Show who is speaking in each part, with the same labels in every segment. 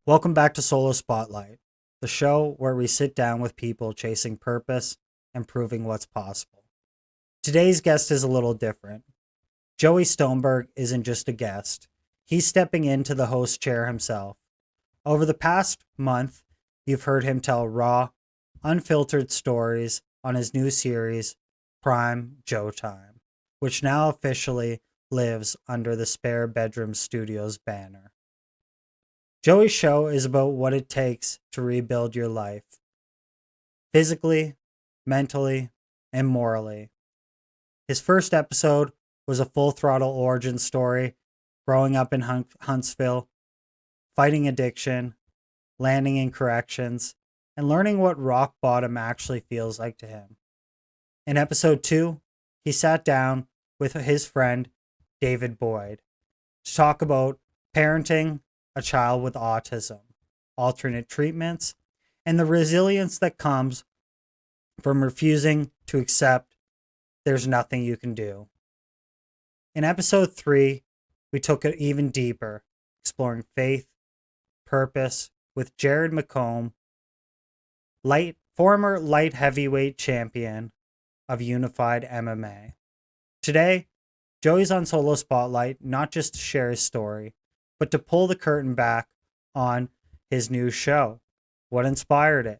Speaker 1: Welcome back to Solo Spotlight, the show where we sit down with people chasing purpose and proving what's possible. Today's guest is a little different. Joey Stoneburgh isn't just a guest, he's stepping into the host chair himself. Over the past month, you've heard him tell raw, unfiltered stories on his new series, Prime Joe Time, which now officially lives under the Spare Bedroom Studios banner. Joey's show is about what it takes to rebuild your life, physically, mentally, and morally. His first episode was a full throttle origin story, growing up in Huntsville, fighting addiction, landing in corrections, and learning what rock bottom actually feels like to him. In episode 2, he sat down with his friend David Boyd to talk about parenting a child with autism, alternate treatments, and the resilience that comes from refusing to accept there's nothing you can do. In episode 3, we took it even deeper, exploring faith, purpose, with Jared McComb, former light heavyweight champion of Unified MMA. Today, Joey's on Solo Spotlight not just to share his story, but to pull the curtain back on his new show, what inspired it,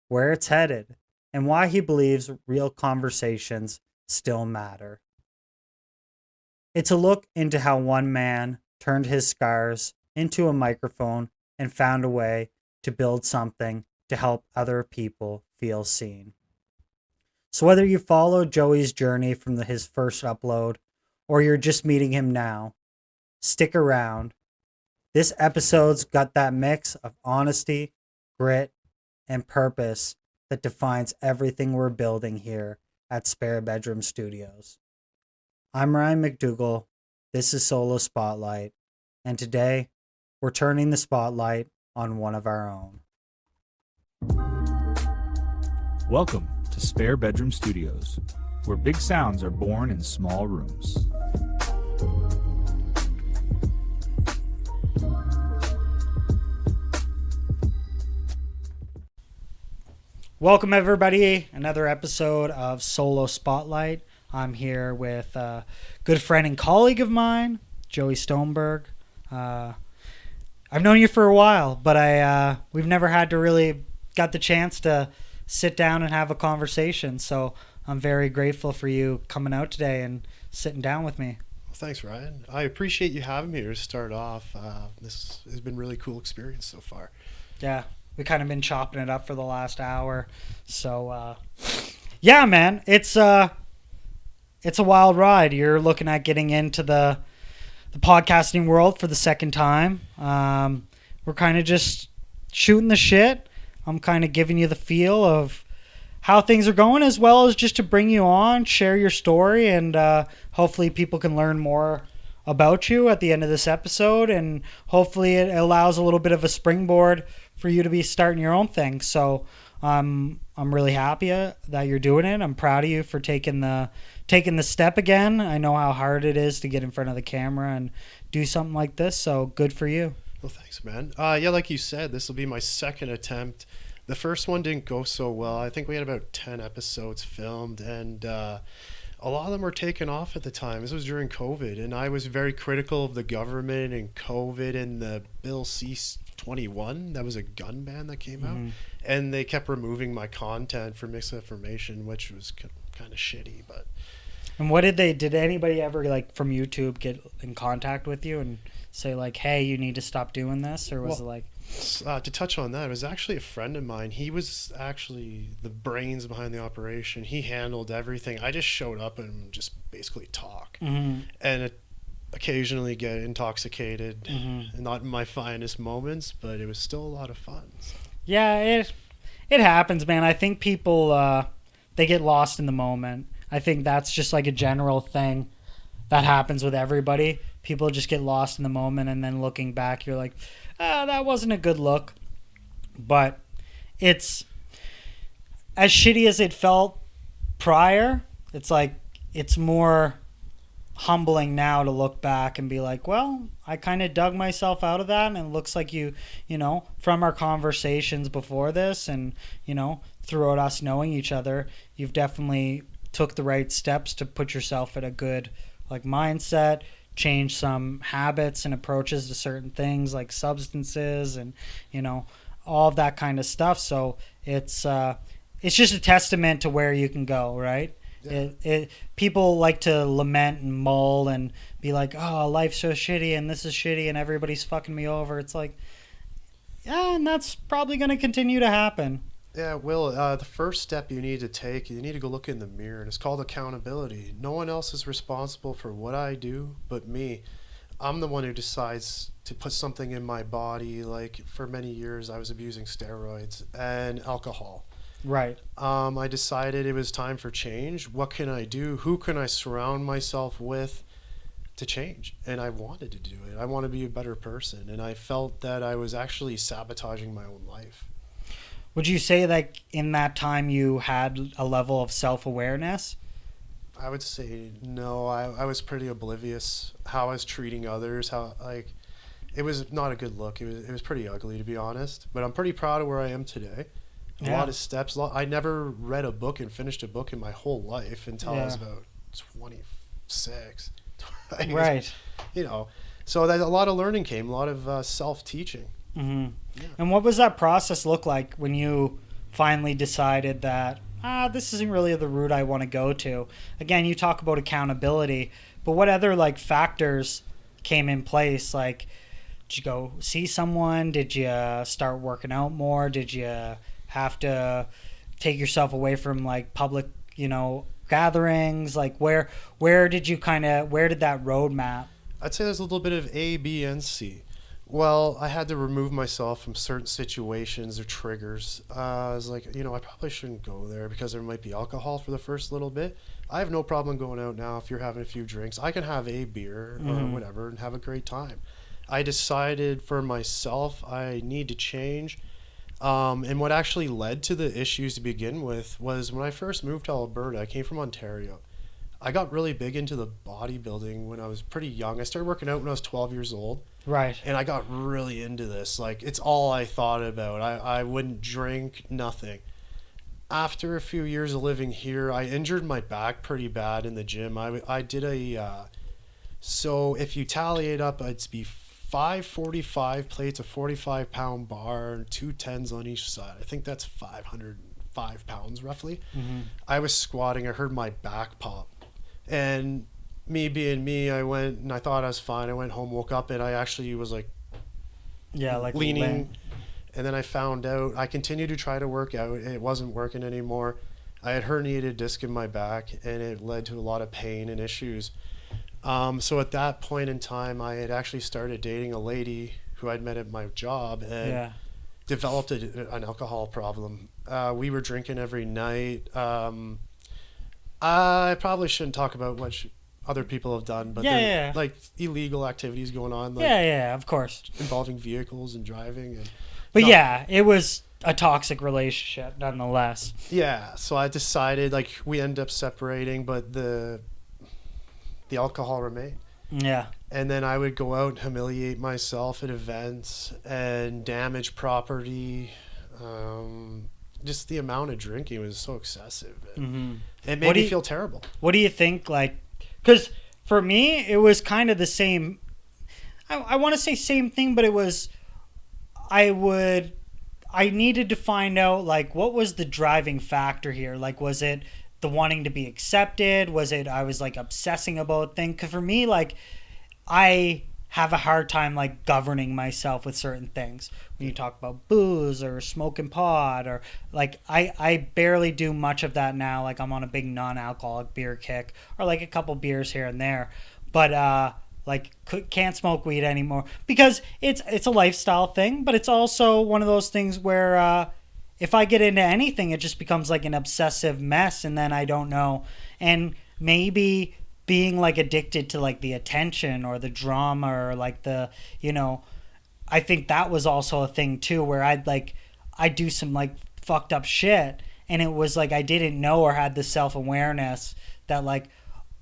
Speaker 1: where it's headed, and why he believes real conversations still matter. It's a look into how one man turned his scars into a microphone and found a way to build something to help other people feel seen. So whether you followed Joey's journey from his first upload, or you're just meeting him now, stick around. This episode's got that mix of honesty, grit, and purpose that defines everything we're building here at Spare Bedroom Studios. I'm Ryan MacDougall, this is Solo Spotlight, and today we're turning the spotlight on one of our own.
Speaker 2: Welcome to Spare Bedroom Studios, where big sounds are born in small rooms.
Speaker 1: Welcome everybody, another episode of Solo Spotlight. I'm here with a good friend and colleague of mine, Joey Stoneburgh. I've known you for a while, but we've never had to really got the chance to sit down and have a conversation. So I'm very grateful for you coming out today and sitting down with me.
Speaker 3: Well, thanks, Ryan. I appreciate you having me here to start off. This has been a really cool experience so far.
Speaker 1: Yeah, we kind of been chopping it up for the last hour. So, yeah, man, it's a wild ride. You're looking at getting into the podcasting world for the second time. We're kind of just shooting the shit. I'm kind of giving you the feel of how things are going, as well as just to bring you on, share your story, and hopefully people can learn more about you at the end of this episode, and hopefully it allows a little bit of a springboard for you to be starting your own thing. So I'm really happy that you're doing it. I'm proud of you for taking the step again. I know how hard it is to get in front of the camera and do something like this, so good for you.
Speaker 3: Well, thanks, man. Yeah, like you said, this will be my second attempt. The first one didn't go so well. I think we had about 10 episodes filmed, and a lot of them were taken off at the time. This was during COVID, and I was very critical of the government and COVID and the Bill C-21. That was a gun ban that came out, and they kept removing my content for misinformation, which was kind of shitty. But
Speaker 1: and what did anybody ever, like, from YouTube get in contact with you and say, like, hey, you need to stop doing this? Or was it like...
Speaker 3: to touch on that, it was actually a friend of mine. He was actually the brains behind the operation. He handled everything. I just showed up and just basically talk. And occasionally get intoxicated. Not in my finest moments, but it was still a lot of fun. So.
Speaker 1: Yeah, it happens, man. I think people, they get lost in the moment. I think that's just like a general thing that happens with everybody. People just get lost in the moment, and then looking back, you're like, that wasn't a good look. But it's as shitty as it felt prior. It's like, it's more humbling now to look back and be like, well, I kind of dug myself out of that, and it looks like you know, from our conversations before this and, you know, throughout us knowing each other, you've definitely took the right steps to put yourself in a good like mindset, change some habits and approaches to certain things like substances and, you know, all of that kind of stuff. So it's just a testament to where you can go, right? Yeah. People like to lament and mull and be like, oh, life's so shitty and this is shitty and everybody's fucking me over. It's like, yeah, and that's probably going to continue to happen.
Speaker 3: Yeah, Will, the first step you need to take, you need to go look in the mirror, and it's called accountability. No one else is responsible for what I do but me. I'm the one who decides to put something in my body. Like, for many years, I was abusing steroids and alcohol.
Speaker 1: Right.
Speaker 3: I decided it was time for change. What can I do? Who can I surround myself with to change? And I wanted to do it. I want to be a better person, and I felt that I was actually sabotaging my own life.
Speaker 1: Would you say that in that time you had a level of self-awareness?
Speaker 3: I would say no. I was pretty oblivious how I was treating others. How, like, it was not a good look. It was pretty ugly, to be honest. But I'm pretty proud of where I am today. A lot of steps. I never read a book and finished a book in my whole life until I was about 26.
Speaker 1: Right.
Speaker 3: You know, so that a lot of learning came, a lot of self-teaching.
Speaker 1: Mm-hmm. Yeah. And what was that process look like when you finally decided that, this isn't really the route I want to go to? Again, you talk about accountability, but what other like factors came in place? Like, did you go see someone? Did you start working out more? Did you have to take yourself away from like public, you know, gatherings? Like where did that roadmap?
Speaker 3: I'd say there's a little bit of A, B, and C. Well, I had to remove myself from certain situations or triggers. I was like, you know, I probably shouldn't go there because there might be alcohol for the first little bit. I have no problem going out now if you're having a few drinks. I can have a beer or whatever and have a great time. I decided for myself I need to change. And what actually led to the issues to begin with was when I first moved to Alberta. I came from Ontario. I got really big into the bodybuilding when I was pretty young. I started working out when I was 12 years old.
Speaker 1: Right.
Speaker 3: And I got really into this. Like, it's all I thought about. I wouldn't drink, nothing. After a few years of living here, I injured my back pretty bad in the gym. I did so if you tally it up, it'd be 545 plates, a 45-pound bar, and 2 10s on each side. I think that's 505 pounds roughly. Mm-hmm. I was squatting. I heard my back pop. And me being me, I went and I thought I was fine. I went home, woke up, and I actually was like leaning. And then I found out, I continued to try to work out. And it wasn't working anymore. I had herniated disc in my back, and it led to a lot of pain and issues. So at that point in time, I had actually started dating a lady who I'd met at my job and developed an alcohol problem. We were drinking every night. I probably shouldn't talk about what other people have done, but like illegal activities going on. Like,
Speaker 1: of course.
Speaker 3: Involving vehicles and driving.
Speaker 1: But it was a toxic relationship nonetheless.
Speaker 3: Yeah, so I decided, like, we ended up separating, but the alcohol remained.
Speaker 1: Yeah.
Speaker 3: And then I would go out and humiliate myself at events and damage property. Just the amount of drinking was so excessive. It made me feel terrible. What
Speaker 1: do you think, like, because for me, it was kind of the same. I want to say same thing, but it was, I needed to find out, like, what was the driving factor here? Like, was it the wanting to be accepted? Was it I was, like, obsessing about things? Because for me, like, I have a hard time, like, governing myself with certain things. When you talk about booze or smoking pot or, like, I barely do much of that now. Like, I'm on a big non-alcoholic beer kick or, like, a couple beers here and there. But, like, can't smoke weed anymore because it's a lifestyle thing, but it's also one of those things where if I get into anything, it just becomes like an obsessive mess, and then I don't know. And maybe being, like, addicted to, like, the attention or the drama or, like, the, you know, I think that was also a thing too where I'd do some, like, fucked up shit, and it was like I didn't know or had the self-awareness that, like,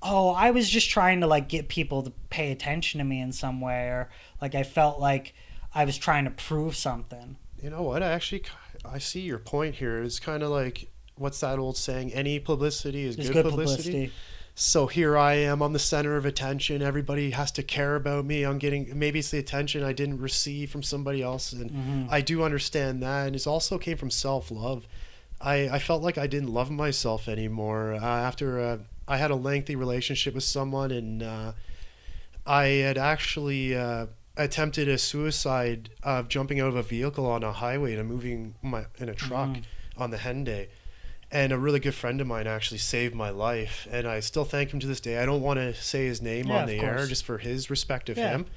Speaker 1: oh, I was just trying to like get people to pay attention to me in some way, or like I felt like I was trying to prove something.
Speaker 3: You know what? I see your point here. It's kind of like, what's that old saying? Any publicity is good publicity. So here I am, I'm the center of attention. Everybody has to care about me. I'm getting, maybe it's the attention I didn't receive from somebody else. And I do understand that. And it also came from self-love. I felt like I didn't love myself anymore. After I had a lengthy relationship with someone, and I had actually attempted a suicide of jumping out of a vehicle on a highway and moving in a truck on the Henday. And a really good friend of mine actually saved my life, and I still thank him to this day. I don't want to say his name on the air just for his respect of him,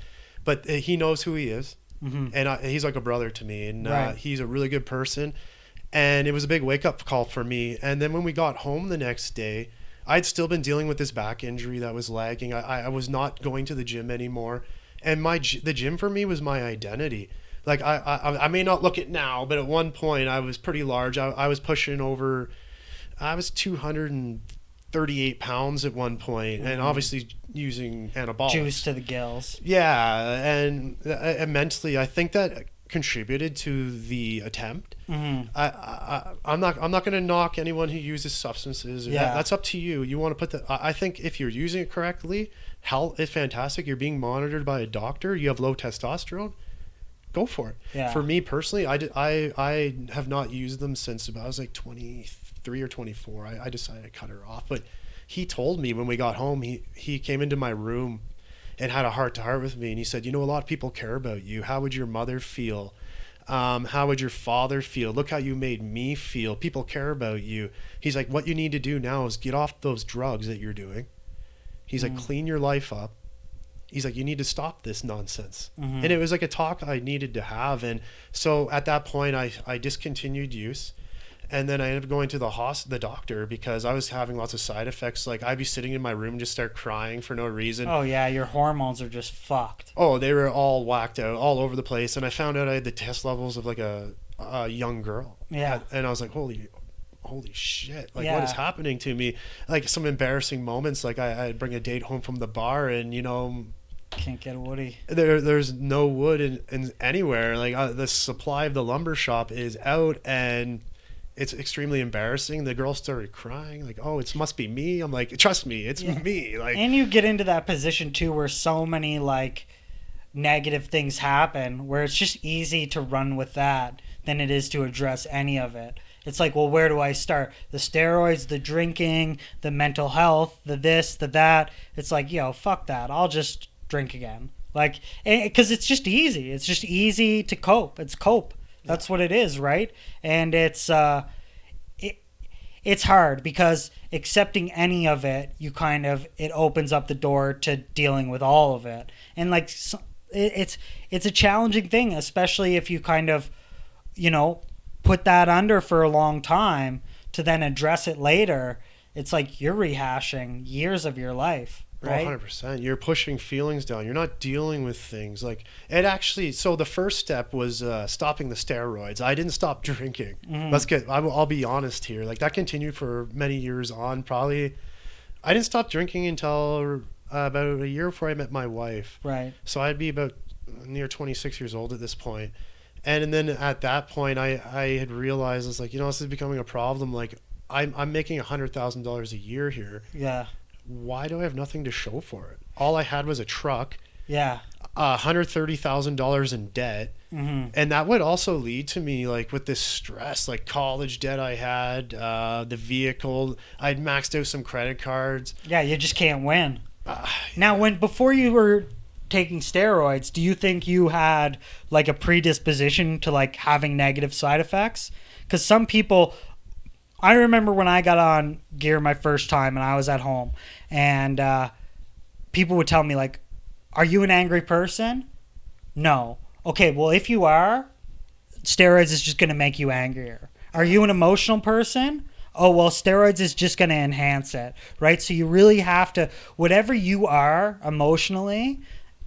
Speaker 3: but he knows who he is, and he's like a brother to me, and he's a really good person. And it was a big wake-up call for me. And then when we got home the next day, I'd still been dealing with this back injury that was lagging. I was not going to the gym anymore, and the gym for me was my identity. Like I may not look it now, but at one point I was pretty large. I was pushing over. I was 238 pounds at one point, and obviously using anabolics.
Speaker 1: Juice to the gills.
Speaker 3: Yeah, and mentally, I think that contributed to the attempt. I'm not going to knock anyone who uses substances. That's up to you. You want to put I think if you're using it correctly, health is fantastic. You're being monitored by a doctor. You have low testosterone. Go for it. Yeah. For me personally, I have not used them since I was like 23 or 24. I decided to cut her off. But he told me when we got home, he came into my room and had a heart-to-heart with me, and he said, you know, a lot of people care about you. How would your mother feel? How would your father feel? Look how you made me feel. People care about you. He's like, what you need to do now is get off those drugs that you're doing. He's like, clean your life up. He's like, you need to stop this nonsense. And it was like a talk I needed to have. And so at that point, I discontinued use. And then I ended up going to the doctor because I was having lots of side effects. Like I'd be sitting in my room and just start crying for no reason.
Speaker 1: Oh yeah, your hormones are just fucked.
Speaker 3: Oh, they were all whacked out all over the place. And I found out I had the test levels of like a young girl.
Speaker 1: Yeah.
Speaker 3: And I was like, holy shit. Like what is happening to me? Like some embarrassing moments. Like I'd bring a date home from the bar and, you know,
Speaker 1: can't get a woody.
Speaker 3: There's no wood in anywhere. Like the supply of the lumber shop is out, and it's extremely embarrassing. The girl started crying, like, "Oh, it must be me." I'm like, "Trust me, it's me." Like,
Speaker 1: and you get into that position too, where so many like negative things happen, where it's just easy to run with that than it is to address any of it. It's like, well, where do I start? The steroids, the drinking, the mental health, the this, the that. It's like, yo, fuck that. I'll just drink again. Like, because it's just easy. It's just easy to cope. It's cope. That's what it is, right? And it's hard because accepting any of it, it opens up the door to dealing with all of it. And like, it's a challenging thing, especially if you kind of, you know, put that under for a long time to then address it later. It's like you're rehashing years of your life. Right?
Speaker 3: 100%. You're pushing feelings down. You're not dealing with things. Like it actually. So the first step was stopping the steroids. I didn't stop drinking. I'll be honest here. Like that continued for many years on. Probably, I didn't stop drinking until about a year before I met my wife.
Speaker 1: Right.
Speaker 3: So I'd be about near 26 years old at this point. And then at that point, I had realized it's like, you know, this is becoming a problem. Like I'm making $100,000 a year here.
Speaker 1: Yeah.
Speaker 3: Why do I have nothing to show for it? All I had was a truck.
Speaker 1: Yeah.
Speaker 3: $130,000 in debt. And that would also lead to me like with this stress, like college debt I had, the vehicle. I'd maxed out some credit cards.
Speaker 1: Yeah, you just can't win. Now, before you were taking steroids, do you think you had like a predisposition to like having negative side effects? Because some people... I remember when I got on gear my first time and I was at home and people would tell me like, are you an angry person? No. Okay, well, if you are, steroids is just going to make you angrier. Are you an emotional person? Oh, well, steroids is just going to enhance it, right? So you really have to, whatever you are emotionally,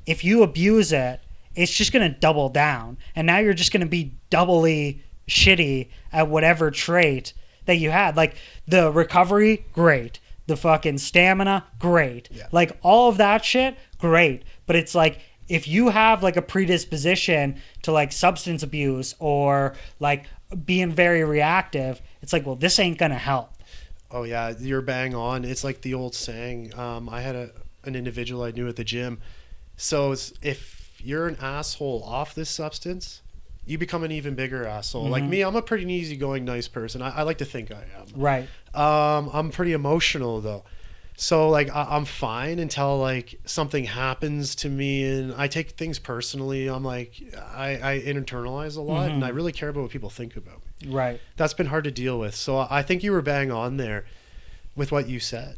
Speaker 1: if you abuse it, it's just going to double down. And now you're just going to be doubly shitty at whatever trait that you had. Like the recovery, great. the fucking stamina, great.
Speaker 3: Yeah.
Speaker 1: Like all of that shit, great. But it's like if you have like a predisposition to like substance abuse or like being very reactive, it's like, well, this ain't gonna help.
Speaker 3: Oh yeah, you're bang on. It's like the old saying. I had an individual I knew at the gym. So if you're an asshole off this substance, you become an even bigger asshole.
Speaker 1: Mm-hmm.
Speaker 3: Like me, I'm a pretty easygoing, nice person. I like to think I am.
Speaker 1: Right.
Speaker 3: I'm pretty emotional though. So like I'm fine until like something happens to me and I take things personally. I'm like I internalize a lot and I really care about what people think about me.
Speaker 1: Right.
Speaker 3: That's been hard to deal with. So I think you were bang on there with what you said.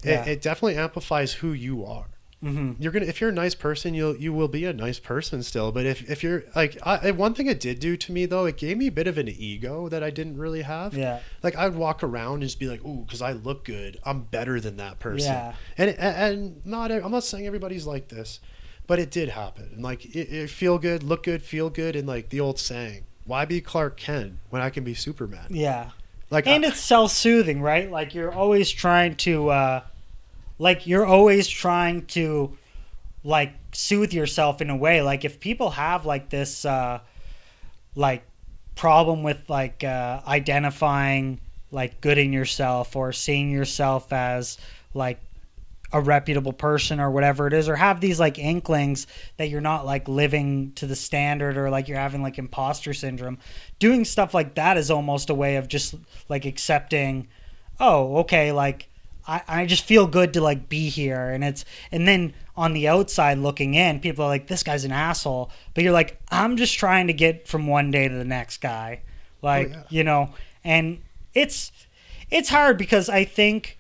Speaker 1: Yeah.
Speaker 3: It definitely amplifies who you are.
Speaker 1: Mm-hmm.
Speaker 3: If you're a nice person, you will be a nice person still. But if you're like one thing it did do to me though, it gave me a bit of an ego that I didn't really have.
Speaker 1: Yeah.
Speaker 3: Like I'd walk around and just be like, ooh, because I look good, I'm better than that person.
Speaker 1: Yeah.
Speaker 3: And I'm not saying everybody's like this, but it did happen. And like it feel good, look good, feel good, and like the old saying, why be Clark Kent when I can be Superman?
Speaker 1: Yeah.
Speaker 3: Like
Speaker 1: And it's self-soothing, right? Like you're always trying to like soothe yourself in a way. Like if people have like this like problem with like identifying like good in yourself or seeing yourself as like a reputable person or whatever it is, or have these like inklings that you're not like living to the standard or like you're having like imposter syndrome, doing stuff like that is almost a way of just like accepting, oh, okay, like I just feel good to like be here. And then on the outside looking in, people are like, this guy's an asshole, but you're like, I'm just trying to get from one day to the next guy. Like, you know, and it's hard because I think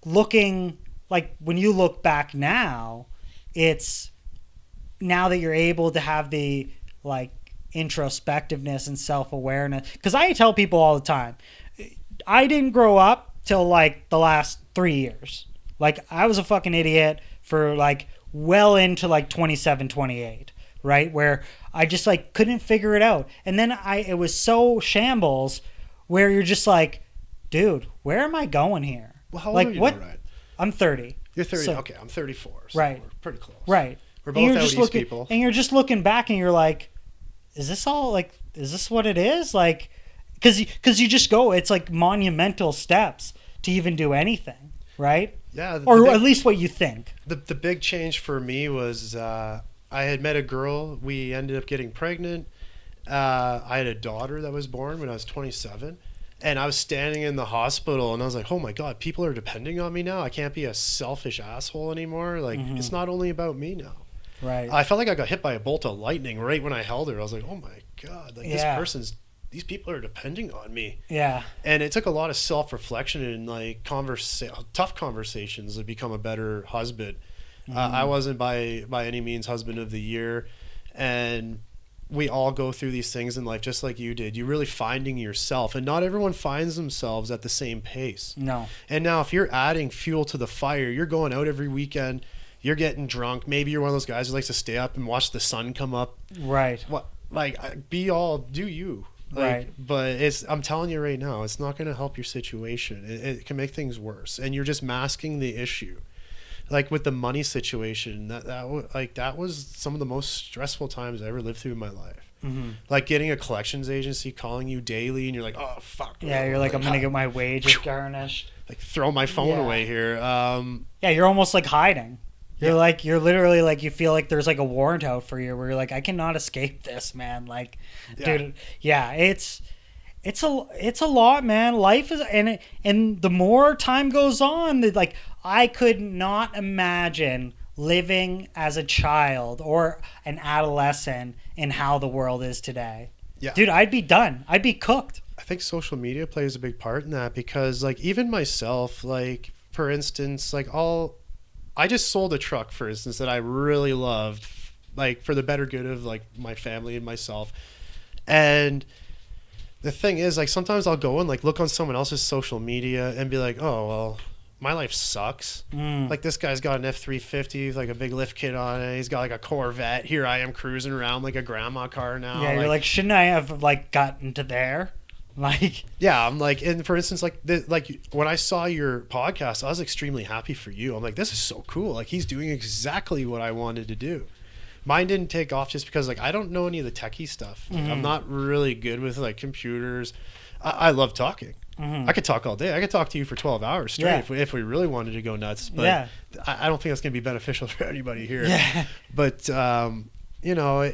Speaker 1: looking like when you look back now, it's now that you're able to have the like introspectiveness and self-awareness. Because I tell people all the time, I didn't grow up till like the last 3 years. Like I was a fucking idiot for like well into like 27, 28, right? Where I just like couldn't figure it out. And then it was so shambles where you're just like, dude, where am I going here?
Speaker 3: Well, how old
Speaker 1: like
Speaker 3: are you
Speaker 1: what?
Speaker 3: now, Ryan?
Speaker 1: I'm 30.
Speaker 3: You're 30.
Speaker 1: So,
Speaker 3: okay, I'm 34. So
Speaker 1: right.
Speaker 3: We're pretty close.
Speaker 1: Right.
Speaker 3: We're
Speaker 1: And
Speaker 3: both
Speaker 1: you're
Speaker 3: out
Speaker 1: just
Speaker 3: east
Speaker 1: looking,
Speaker 3: people.
Speaker 1: and you're just looking back and you're like, is this all like, is this what it is? Like, because you just go, it's like monumental steps to even do anything, right?
Speaker 3: Yeah.
Speaker 1: Or at least what you think.
Speaker 3: The big change for me was I had met a girl. We ended up getting pregnant. I had a daughter that was born when I was 27. And I was standing in the hospital and I was like, oh my God, people are depending on me now. I can't be a selfish asshole anymore. Like, it's not only about me now.
Speaker 1: Right.
Speaker 3: I felt like I got hit by a bolt of lightning right when I held her. I was like, oh my God, like these people are depending on me.
Speaker 1: Yeah.
Speaker 3: And it took a lot of self-reflection and like tough conversations to become a better husband. I wasn't by any means husband of the year. And we all go through these things in life just like you did. You're really finding yourself, and not everyone finds themselves at the same pace.
Speaker 1: No.
Speaker 3: And now if you're adding fuel to the fire, you're going out every weekend, you're getting drunk. Maybe you're one of those guys who likes to stay up and watch the sun come up.
Speaker 1: Right.
Speaker 3: What? Like, do you. Like,
Speaker 1: Right.
Speaker 3: But I'm telling you right now, it's not going to help your situation. It can make things worse, and you're just masking the issue. Like with the money situation, that was some of the most stressful times I ever lived through in my life. Like getting a collections agency calling you daily, and you're like, oh fuck.
Speaker 1: Yeah, you're like, I'm gonna get my wages garnished.
Speaker 3: Like throw my phone away here.
Speaker 1: Yeah, you're almost like hiding. You're literally like, you feel like there's like a warrant out for you where you're like, I cannot escape this, man. Like, dude, it's a lot, man. Life is, and the more time goes on, like I could not imagine living as a child or an adolescent in how the world is today.
Speaker 3: Yeah.
Speaker 1: Dude, I'd be done. I'd be cooked.
Speaker 3: I think social media plays a big part in that, because like even myself, like for instance, like I just sold a truck, for instance, that I really loved, like for the better good of like my family and myself. And the thing is, like sometimes I'll go and like look on someone else's social media and be like, oh well, my life sucks. Like this guy's got an F-350, like a big lift kit on it. He's got like a Corvette. Here I am cruising around like a grandma car now.
Speaker 1: Yeah, you're like, shouldn't I have like gotten to there? Like,
Speaker 3: Yeah, I'm like, and for instance, like when I saw your podcast, I was extremely happy for you. I'm like, this is so cool. Like he's doing exactly what I wanted to do. Mine didn't take off just because like I don't know any of the techie stuff. Like, I'm not really good with like computers. I love talking. I could talk all day. I could talk to you for 12 hours straight if we really wanted to go nuts. But I don't think that's going to be beneficial for anybody here.
Speaker 1: Yeah.
Speaker 3: But you know,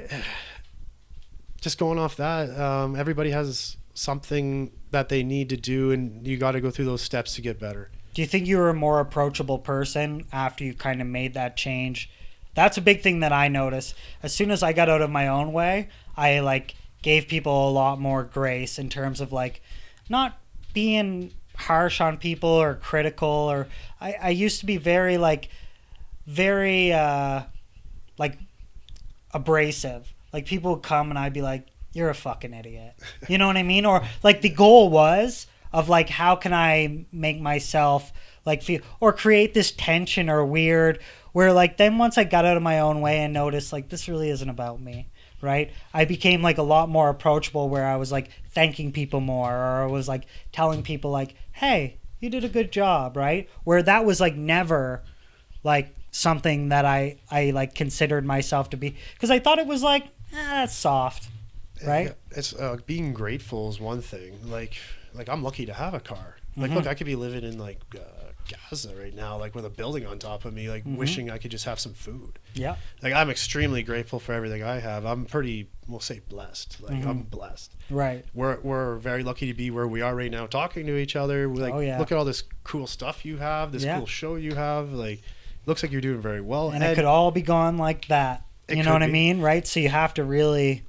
Speaker 3: just going off that, everybody has something that they need to do, and you got to go through those steps to get better.
Speaker 1: Do you think you were a more approachable person after you kind of made that change? That's a big thing that I noticed. As soon as I got out of my own way, I like gave people a lot more grace in terms of like not being harsh on people or critical, or I used to be very like abrasive. Like people would come and I'd be like, you're a fucking idiot. You know what I mean? Or like the goal was of like, how can I make myself like feel or create this tension or weird where like then once I got out of my own way and noticed like this really isn't about me, right? I became like a lot more approachable where I was like thanking people more, or I was like telling people like, hey, you did a good job, right? Where that was like never like something that I like considered myself to be, because I thought it was like, that's soft, right?
Speaker 3: It's being grateful is one thing. Like I'm lucky to have a car. Like look, I could be living in like Gaza right now, like with a building on top of me, like wishing I could just have some food.
Speaker 1: Yeah.
Speaker 3: Like I'm extremely grateful for everything I have. I'm pretty, we'll say blessed. Like I'm blessed.
Speaker 1: Right.
Speaker 3: We're very lucky to be where we are right now, talking to each other. We're like, look at all this cool stuff you have, this cool show you have. Like, looks like you're doing very well.
Speaker 1: And it could all be gone like that. You know what I mean? Right. So you have to really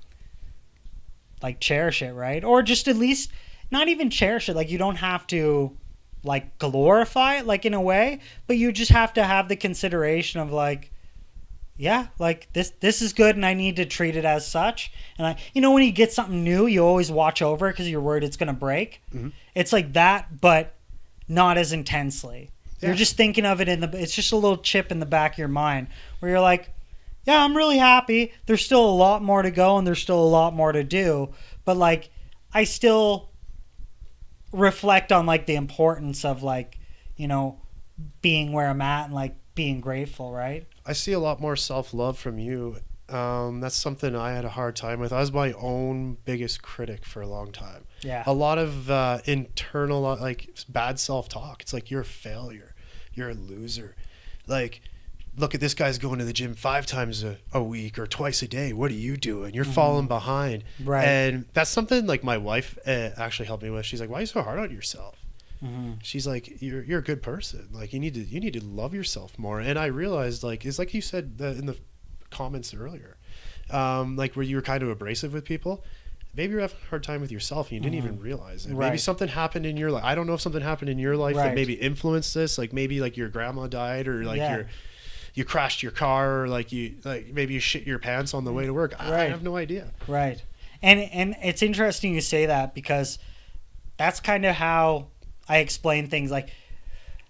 Speaker 1: like cherish it, right? Or just at least not even cherish it. Like you don't have to like glorify it like in a way, but you just have to have the consideration of like, yeah, like this is good and I need to treat it as such. And when you get something new, you always watch over because you're worried it's going to break. It's like that, but not as intensely. You're just thinking of it it's just a little chip in the back of your mind where you're like, yeah, I'm really happy. There's still a lot more to go and there's still a lot more to do. But like, I still reflect on like the importance of like, being where I'm at and like being grateful, right?
Speaker 3: I see a lot more self-love from you. That's something I had a hard time with. I was my own biggest critic for a long time.
Speaker 1: Yeah.
Speaker 3: A lot of internal like bad self-talk. It's like you're a failure. You're a loser. Like, look at this guy's going to the gym 5 times a week or twice a day. What are you doing? You're falling behind.
Speaker 1: Right.
Speaker 3: And that's something like my wife actually helped me with. She's like, why are you so hard on yourself? She's like, you're a good person. Like you need to love yourself more. And I realized like, it's like you said in the comments earlier, like where you were kind of abrasive with people. Maybe you're having a hard time with yourself and you didn't even realize it. Maybe something happened in your life. I don't know if something happened in your life that maybe influenced this. Like maybe like your grandma died, or like you crashed your car, or like maybe you shit your pants on the way to work. I have no idea.
Speaker 1: Right. And it's interesting you say that, because that's kind of how I explain things. Like,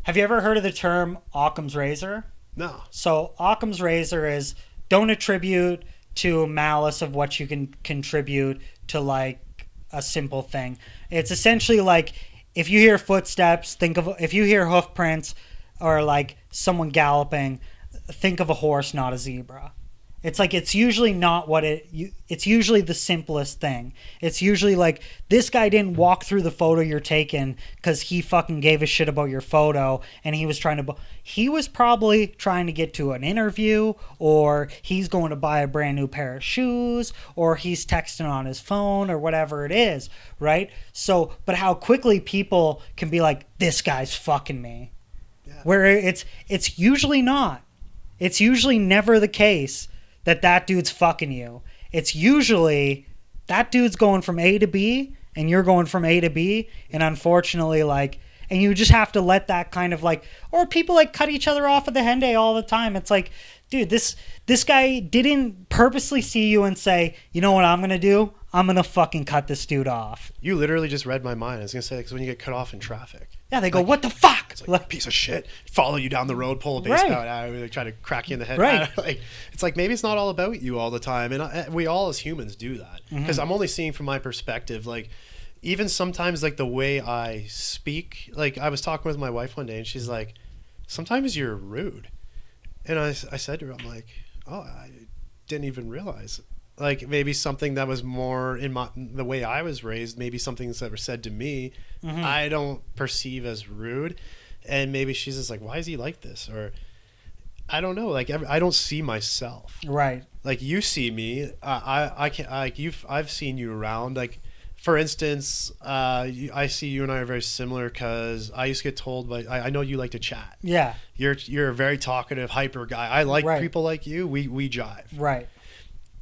Speaker 1: have you ever heard of the term Occam's razor?
Speaker 3: No.
Speaker 1: So Occam's razor is don't attribute to malice of what you can contribute to like a simple thing. It's essentially like if you hear footsteps, if you hear hoof prints or like someone galloping, think of a horse, not a zebra. It's like it's usually not what it's usually the simplest thing. It's usually like this guy didn't walk through the photo you're taking because he fucking gave a shit about your photo and he was probably trying to get to an interview, or he's going to buy a brand new pair of shoes, or he's texting on his phone, or whatever it is, right? So, but how quickly people can be like, this guy's fucking me. Yeah. Where it's usually not. It's usually never the case that dude's fucking you. It's usually that dude's going from A to B and you're going from A to B, and unfortunately like, and you just have to let that kind of like, or people like cut each other off at the henday all the time. It's like, dude, this guy didn't purposely see you and say, you know what I'm going to do? I'm going to fucking cut this dude off.
Speaker 3: You literally just read my mind. I was going to say, because when you get cut off in traffic.
Speaker 1: Yeah, they go, what the fuck?
Speaker 3: It's like, piece of shit. Follow you down the road, pull a baseball out, they try to crack you in the head.
Speaker 1: Right.
Speaker 3: Like, it's like maybe it's not all about you all the time. And we all as humans do that. Because I'm only seeing from my perspective, like, even sometimes like the way I speak, like I was talking with my wife one day and she's like, sometimes you're rude. And I said to her, I'm like, oh, I didn't even realize it. Like maybe something that was more in the way I was raised, maybe something that was said to me, I don't perceive as rude. And maybe she's just like, why is he like this? Or I don't know. Like I don't see myself.
Speaker 1: Right.
Speaker 3: Like you see me, I can't. Like I've seen you around. Like for instance, I see you and I are very similar because I used to get told, but I know you like to chat.
Speaker 1: Yeah.
Speaker 3: You're a very talkative, hyper guy. I like people like you. We jive.
Speaker 1: Right.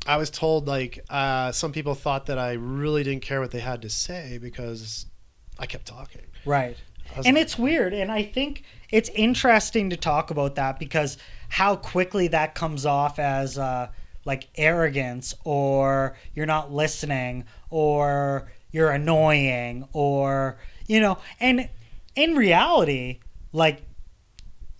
Speaker 3: I was told like some people thought that I really didn't care what they had to say because I kept talking.
Speaker 1: Right. And it's weird, and I think it's interesting to talk about that because how quickly that comes off as like arrogance, or you're not listening, or you're annoying, or and in reality, like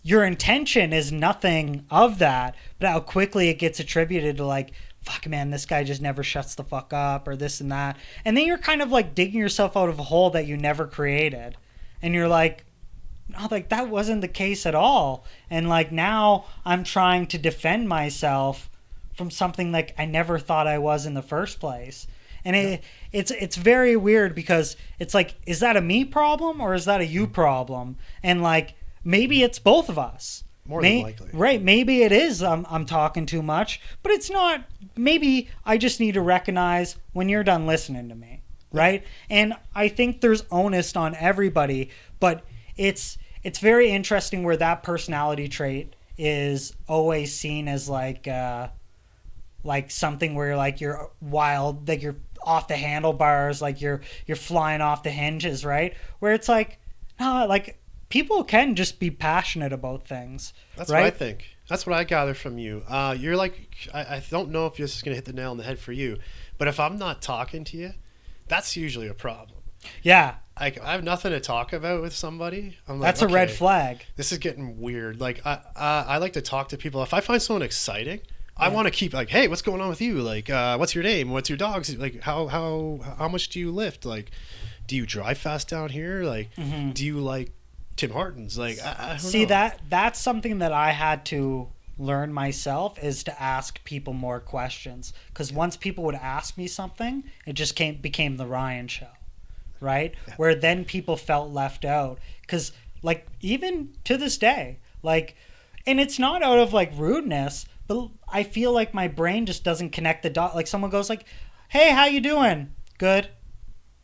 Speaker 1: your intention is nothing of that, but how quickly it gets attributed to like, fuck man, this guy just never shuts the fuck up, or this and that, and then you're kind of like digging yourself out of a hole that you never created. And you're like, no, like that wasn't the case at all. And like now I'm trying to defend myself from something like I never thought I was in the first place. And it's very weird because it's like, is that a me problem or is that a you problem? And like maybe it's both of us.
Speaker 3: More than likely.
Speaker 1: Right. Maybe it is I'm talking too much, but it's not. Maybe I just need to recognize when you're done listening to me. Right. And I think there's onus on everybody, but it's very interesting where that personality trait is always seen as like something where like you're wild, like you're off the handlebars, like you're flying off the hinges. Right. Where it's like, no, like people can just be passionate about things.
Speaker 3: That's
Speaker 1: right?
Speaker 3: what I think. That's what I gather from you. You're like, I don't know if this is going to hit the nail on the head for you, but if I'm not talking to you, that's usually a problem.
Speaker 1: Yeah.
Speaker 3: Like I have nothing to talk about with somebody. I'm like,
Speaker 1: that's a red flag.
Speaker 3: This is getting weird. Like I like to talk to people. If I find someone exciting, I want to keep like, hey, what's going on with you? Like, what's your name? What's your dog's? Like, how much do you lift? Like, do you drive fast down here? Like, do you like Tim Hortons? Like, I don't know.
Speaker 1: That's something that I had to learn myself, is to ask people more questions, because once people would ask me something, it just became the Ryan show, right? Where then people felt left out, because like even to this day, like, and it's not out of like rudeness, but I feel like my brain just doesn't connect the dot. Like someone goes like, hey, how you doing? Good.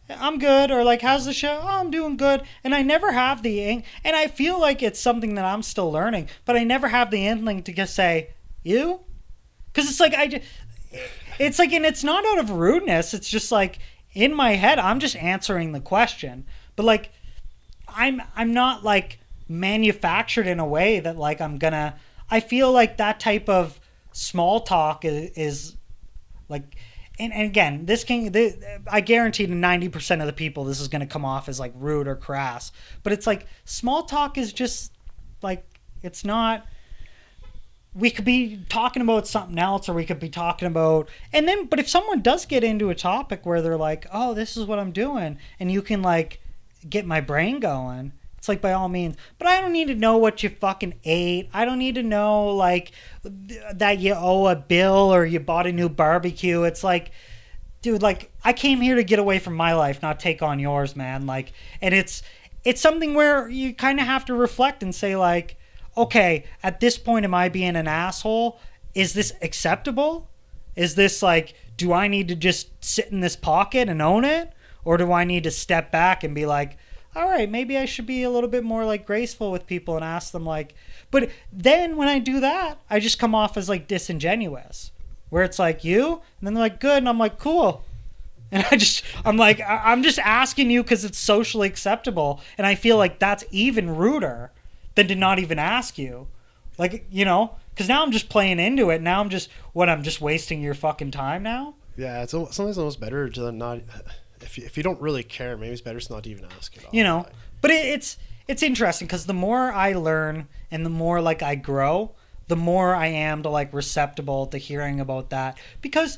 Speaker 1: I'm good. Or like, how's the show? Oh, I'm doing good. And I never have and I feel like it's something that I'm still learning, but I never have the inkling to just say, you? Because it's like, it's like, and it's not out of rudeness. It's just like in my head, I'm just answering the question, but like, I'm not like manufactured in a way that like I feel like that type of small talk is like, and again, I guarantee to 90% of the people this is going to come off as like rude or crass. But it's like small talk is just like, it's not. We could be talking about something else, or we could be talking about, but if someone does get into a topic where they're like, oh, this is what I'm doing, and you can like get my brain going, it's like, by all means. But I don't need to know what you fucking ate. I don't need to know like that you owe a bill or you bought a new barbecue. It's like, dude, like I came here to get away from my life, not take on yours, man. Like, and it's something where you kind of have to reflect and say like, okay, at this point, am I being an asshole? Is this acceptable? Is this like, do I need to just sit in this pocket and own it? Or do I need to step back and be like, all right, maybe I should be a little bit more like graceful with people and ask them like, but then when I do that, I just come off as like disingenuous, where it's like, you? And then they're like, good. And I'm like, cool. And I'm just asking you because it's socially acceptable. And I feel like that's even ruder than to not even ask you. Like, because now I'm just playing into it. Now I'm just wasting your fucking time now.
Speaker 3: Yeah, it's sometimes almost better to not. If you don't really care, maybe it's better to not even ask it all.
Speaker 1: But it's interesting because the more I learn and the more like I grow, the more I am to like receptible to hearing about that, because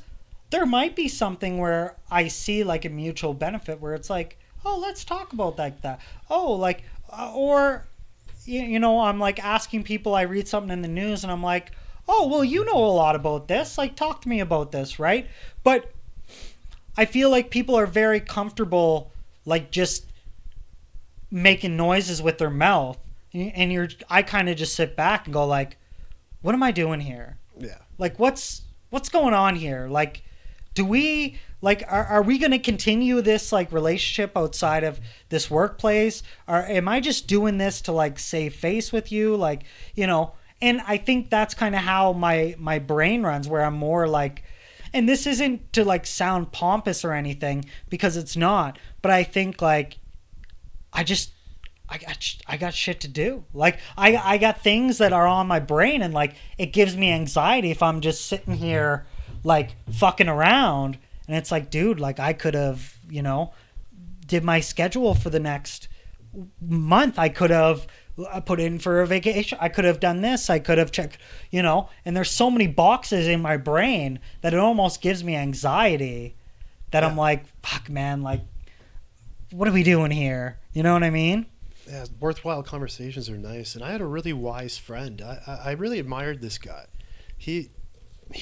Speaker 1: there might be something where I see like a mutual benefit where it's like, oh, let's talk about like that. Oh, like, or, you know, I'm like asking people, I read something in the news and I'm like, oh, well, you know a lot about this. Like, talk to me about this, right? But I feel like people are very comfortable, like, just making noises with their mouth. And I kind of just sit back and go, like, what am I doing here?
Speaker 3: Yeah.
Speaker 1: Like, what's going on here? Like, do we, like, are we going to continue this, like, relationship outside of this workplace? Or am I just doing this to, like, save face with you? Like, you know, and I think that's kind of how my brain runs, where I'm more like, and this isn't to, like, sound pompous or anything, because it's not, but I think, like, I got shit to do. Like, I got things that are on my brain, and, like, it gives me anxiety if I'm just sitting here, like, fucking around. And it's like, dude, like, I could have, you know, did my schedule for the next month. I could have put in for a vacation. I could have done this. I could have checked, you know, and there's so many boxes in my brain that it almost gives me anxiety that I'm like, fuck, man, like, what are we doing here? You know what I mean?
Speaker 3: Yeah, worthwhile conversations are nice. And I had a really wise friend. I really admired this guy. He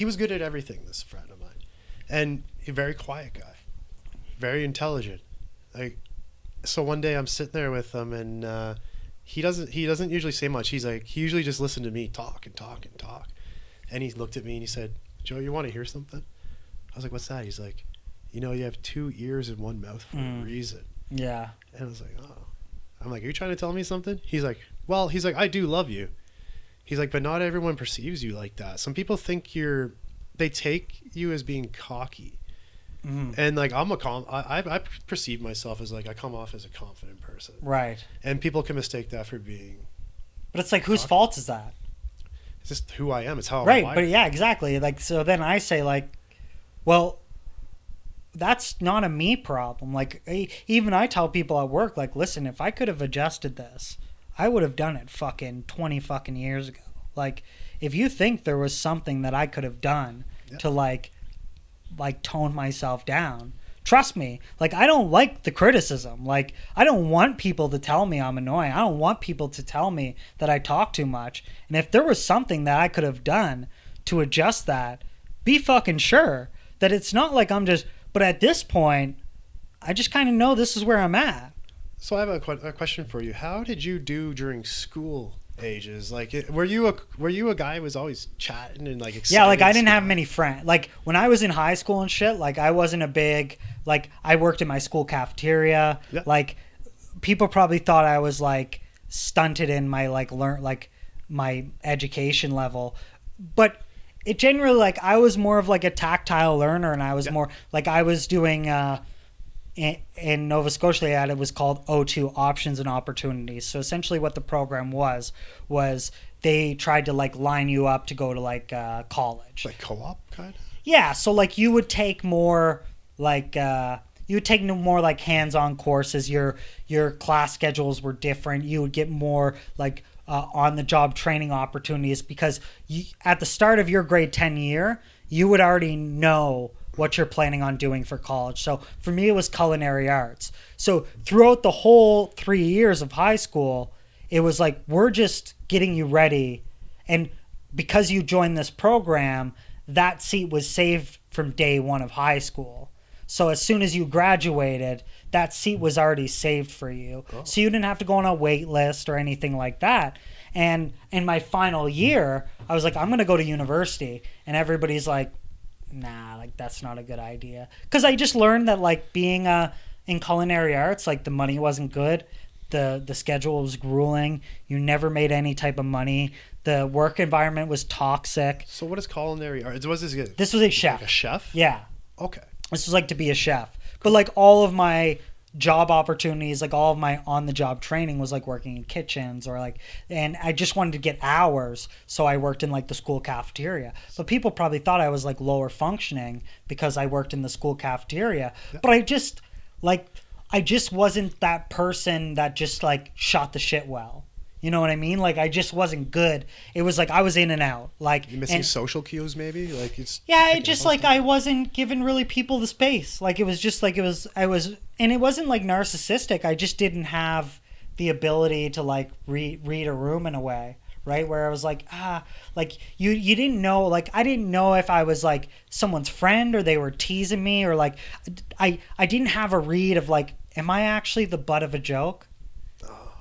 Speaker 3: was good at everything, this friend of mine. And a very quiet guy. Very intelligent. Like, so one day I'm sitting there with him, and he doesn't usually say much. He usually just listened to me talk and talk and talk. And he looked at me and he said, "Joe, you want to hear something?" I was like, "What's that?" He's like, "You know, you have 2 ears and 1 mouth for a reason."
Speaker 1: Yeah.
Speaker 3: And I was like, "Oh." I'm like, "Are you trying to tell me something?" He's like, "Well," he's like, "I do love you." He's like, "But not everyone perceives you like that. Some people think they take you as being cocky." Mm. And like, I perceive myself as like, I come off as a confident person.
Speaker 1: Right.
Speaker 3: And people can mistake that for being.
Speaker 1: But it's like, whose fault is that?
Speaker 3: It's just who I am. It's how I'm
Speaker 1: right.
Speaker 3: wired.
Speaker 1: But yeah, exactly. Like, so then I say, like, well, that's not a me problem. Like, even I tell people at work, like, listen, if I could have adjusted this, I would have done it fucking 20 fucking years ago. Like, if you think there was something that I could have done to like tone myself down, trust me, like, I don't like the criticism. Like, I don't want people to tell me I'm annoying. I don't want people to tell me that I talk too much. And if there was something that I could have done to adjust that, be fucking sure that it's not like I'm just, but at this point, I just kind of know this is where I'm at.
Speaker 3: So I have a question for you. How did you do during school ages? Like, were you a guy who was always chatting and like excited?
Speaker 1: Yeah, like, I didn't have many friends. Like, when I was in high school and shit, like, I wasn't a big, like, I worked in my school cafeteria. Yeah. Like, people probably thought I was like stunted in my my education level, but it generally, like, I was more of like a tactile learner, and I was more like, I was doing in Nova Scotia, it was called O2, Options and Opportunities. So essentially what the program was they tried to like line you up to go to like college.
Speaker 3: Like co-op kind of?
Speaker 1: Yeah, so like you would take more like like hands-on courses. Your class schedules were different. You would get more like on-the-job training opportunities, because at the start of your grade 10 year, you would already know what you're planning on doing for college. So for me, it was culinary arts. So throughout the whole 3 years of high school, it was like, we're just getting you ready. And because you joined this program, that seat was saved from day one of high school. So as soon as you graduated, that seat was already saved for you. Oh. So you didn't have to go on a wait list or anything like that. And in my final year, I was like, I'm going to go to university. And everybody's like, nah, like, that's not a good idea. Because I just learned that, like, being in culinary arts, like, the money wasn't good. The schedule was grueling. You never made any type of money. The work environment was toxic.
Speaker 3: So what is culinary arts?
Speaker 1: This was a chef.
Speaker 3: Like a chef?
Speaker 1: Yeah.
Speaker 3: Okay.
Speaker 1: This was like to be a chef. But like, all of my job opportunities, like all of my on-the-job training was like working in kitchens, or like, and I just wanted to get hours, so I worked in like the school cafeteria. But people probably thought I was like lower functioning because I worked in the school cafeteria. Yeah. But I just wasn't that person that just like shot the shit well. You know what I mean? Like I just wasn't good. It was like I was in and out. Like
Speaker 3: You missing social cues, maybe? Like it's
Speaker 1: yeah, it just like I wasn't giving really people the space. Like it was just like and it wasn't like narcissistic. I just didn't have the ability to like read a room in a way, right? Where I was like, like you didn't know, like I didn't know if I was like someone's friend or they were teasing me, or like I didn't have a read of like, am I actually the butt of a joke?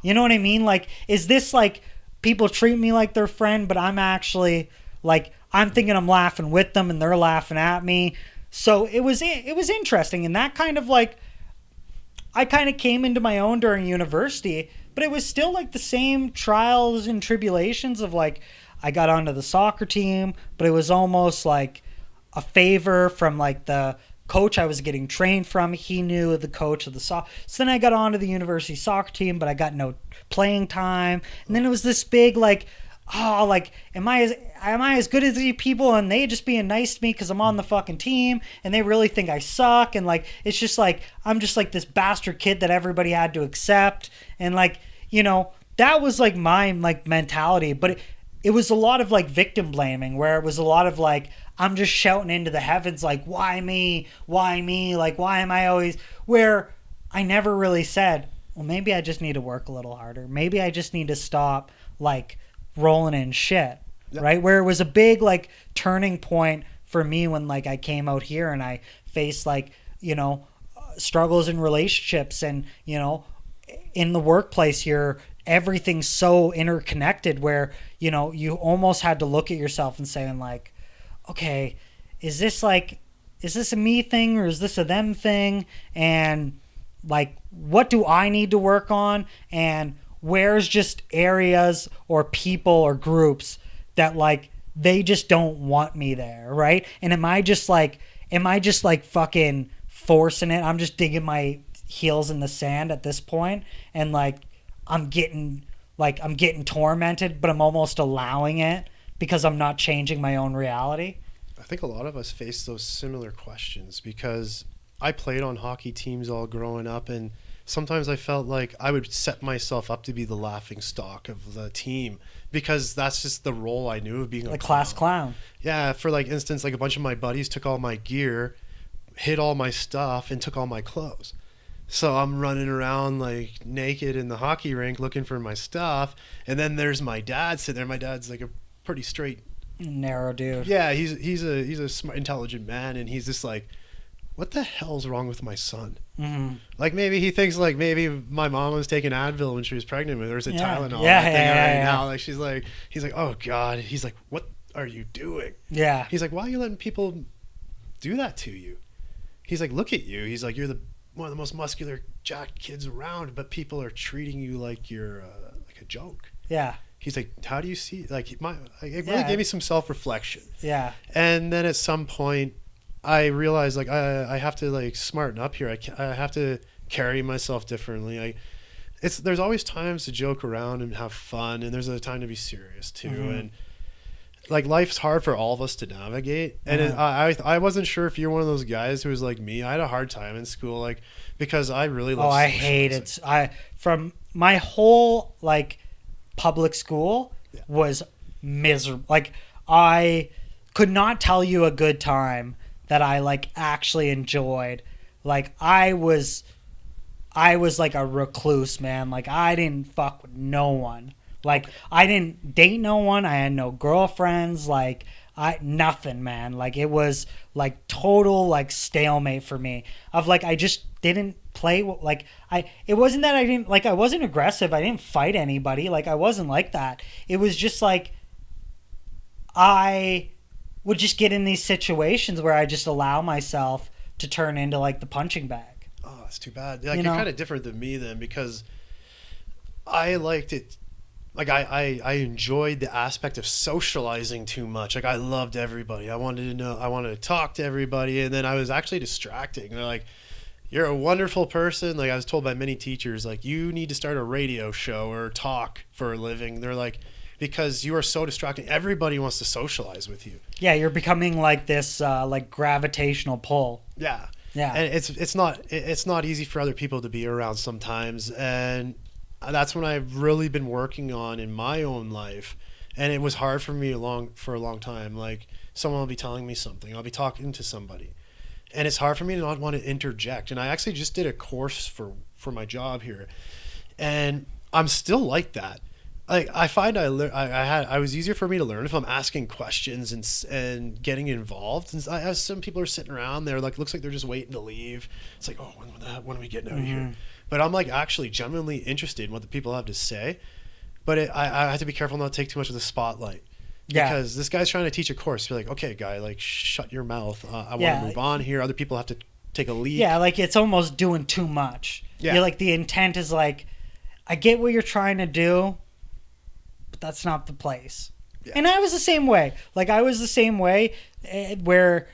Speaker 1: You know what I mean? Like, is this like people treat me like their friend, but I'm actually like, I'm thinking I'm laughing with them and they're laughing at me. So it was interesting. And that kind of like, I kind of came into my own during university, but it was still like the same trials and tribulations of like, I got onto the soccer team, but it was almost like a favor from like the coach I was getting trained from. He knew the coach of the soccer. So then I got onto the university soccer team, but I got no playing time. And then it was this big like, oh, like am I as good as these people, and they just being nice to me because I'm on the fucking team, and they really think I suck, and like it's just like I'm just like this bastard kid that everybody had to accept, and like, you know, that was like my like mentality. But it was a lot of like victim blaming, where it was a lot of like I'm just shouting into the heavens like, why me, like why am I always, where I never really said, well, maybe I just need to work a little harder, maybe I just need to stop like rolling in shit. Yep. Right, where it was a big like turning point for me when like I came out here and I faced like, you know, struggles in relationships, and you know, in the workplace here everything's so interconnected where, you know, you almost had to look at yourself and saying like, okay, is this a me thing or is this a them thing, and like what do I need to work on, and where's just areas or people or groups that like they just don't want me there, right? And am I just like fucking forcing it? I'm just digging my heels in the sand at this point, and like I'm getting tormented, but I'm almost allowing it because I'm not changing my own reality.
Speaker 3: I think a lot of us face those similar questions, because I played on hockey teams all growing up, and sometimes I felt like I would set myself up to be the laughing stock of the team, because that's just the role I knew of being a
Speaker 1: class clown.
Speaker 3: Yeah, for like instance, like a bunch of my buddies took all my gear, hid all my stuff, and took all my clothes. So I'm running around like naked in the hockey rink looking for my stuff, and then there's my dad sitting there. My dad's like a pretty straight,
Speaker 1: narrow dude.
Speaker 3: Yeah, he's a smart, intelligent man, and he's just like, what the hell's wrong with my son?
Speaker 1: Mm-hmm.
Speaker 3: Like maybe he thinks like maybe my mom was taking Advil when she was pregnant with her, or is it Tylenol? Now like he's like, oh God. He's like, what are you doing?
Speaker 1: Yeah.
Speaker 3: He's like, why are you letting people do that to you? He's like, look at you. He's like, you're one of the most muscular jacked kids around, but people are treating you like you're like a joke.
Speaker 1: Yeah.
Speaker 3: He's like, how do you see? Like, it really gave me some self-reflection.
Speaker 1: Yeah. And
Speaker 3: then at some point, I realized like I have to like smarten up here. I have to carry myself differently. There's always times to joke around and have fun, and there's a time to be serious too. Mm-hmm. And like life's hard for all of us to navigate. And I wasn't sure if you're one of those guys who was like me. I had a hard time in school, like because I really love.
Speaker 1: I hate it. From my whole like public school was miserable. Like I could not tell you a good time that I like actually enjoyed. Like I was like a recluse, man. Like I didn't fuck with no one. Like I didn't date no one. I had no girlfriends. Like nothing, man. Like it was like total like stalemate for me. Of like I just didn't play. Like it wasn't that I didn't like. I wasn't aggressive. I didn't fight anybody. Like I wasn't like that. It was just like I would just get in these situations where I just allow myself to turn into like the punching bag.
Speaker 3: Oh, that's too bad. Like you're kind of different than me then, because I liked it. Like I enjoyed the aspect of socializing too much. Like I loved everybody. I wanted to talk to everybody, and then I was actually distracting. They're like, you're a wonderful person. Like I was told by many teachers, like you need to start a radio show or talk for a living. They're like, because you are so distracting. Everybody wants to socialize with you.
Speaker 1: Yeah, you're becoming like this like gravitational pull.
Speaker 3: Yeah. And it's not easy for other people to be around sometimes. And that's when I've really been working on in my own life. And it was hard for me for a long time. Like, someone will be telling me something, I'll be talking to somebody, and it's hard for me to not want to interject. And I actually just did a course for my job here, and I'm still like that. Like, I find I was easier for me to learn if I'm asking questions and getting involved. And I have some people are sitting around there, like, looks like they're just waiting to leave. It's like, oh, when are we getting out of here? But I'm like actually genuinely interested in what the people have to say. But I have to be careful not to take too much of the spotlight. Yeah. Because this guy's trying to teach a course. Be like, okay, guy, like, shut your mouth. I want to move on here. Other people have to take a lead.
Speaker 1: Yeah, like, it's almost doing too much. Yeah. You're like, the intent is like, I get what you're trying to do, but that's not the place. Yeah. And I was the same way. Like, I was the same way where...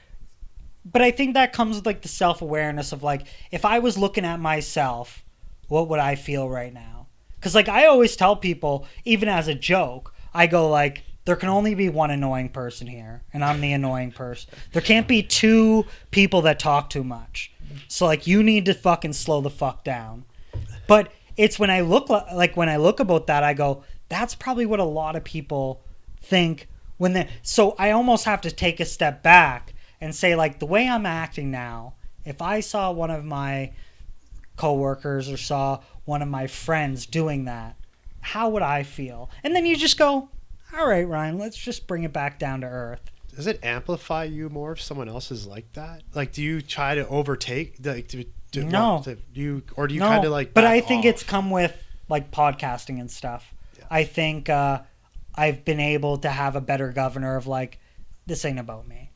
Speaker 1: But I think that comes with, like, the self-awareness of, like, if I was looking at myself, what would I feel right now? Because, like, I always tell people, even as a joke, I go, like, there can only be one annoying person here, and I'm the annoying person. There can't be two people that talk too much. So, like, you need to fucking slow the fuck down. But it's when I look about that, I go, that's probably what a lot of people think when they... So I almost have to take a step back and say, like, the way I'm acting now, if I saw one of my coworkers or saw one of my friends doing that, how would I feel? And then you just go, all right, Ryan, let's just bring it back down to earth.
Speaker 3: Does it amplify you more if someone else is like that? Like, do you try to overtake? Like,
Speaker 1: no.
Speaker 3: Do you kind of like?
Speaker 1: But I think it's come with, like, podcasting and stuff. Yeah. I think I've been able to have a better governor of, like, this ain't about me.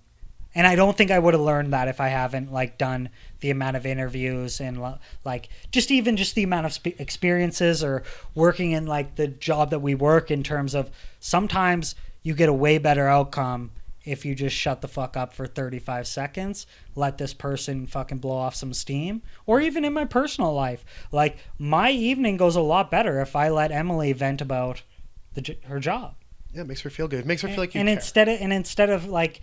Speaker 1: And I don't think I would have learned that if I haven't, like, done the amount of interviews and, like, just the amount of experiences or working in, like, the job that we work in terms of sometimes you get a way better outcome if you just shut the fuck up for 35 seconds, let this person fucking blow off some steam. Or even in my personal life. Like, my evening goes a lot better if I let Emily vent about her job.
Speaker 3: Yeah, it makes her feel good. It makes her feel like you
Speaker 1: care. Instead of, like,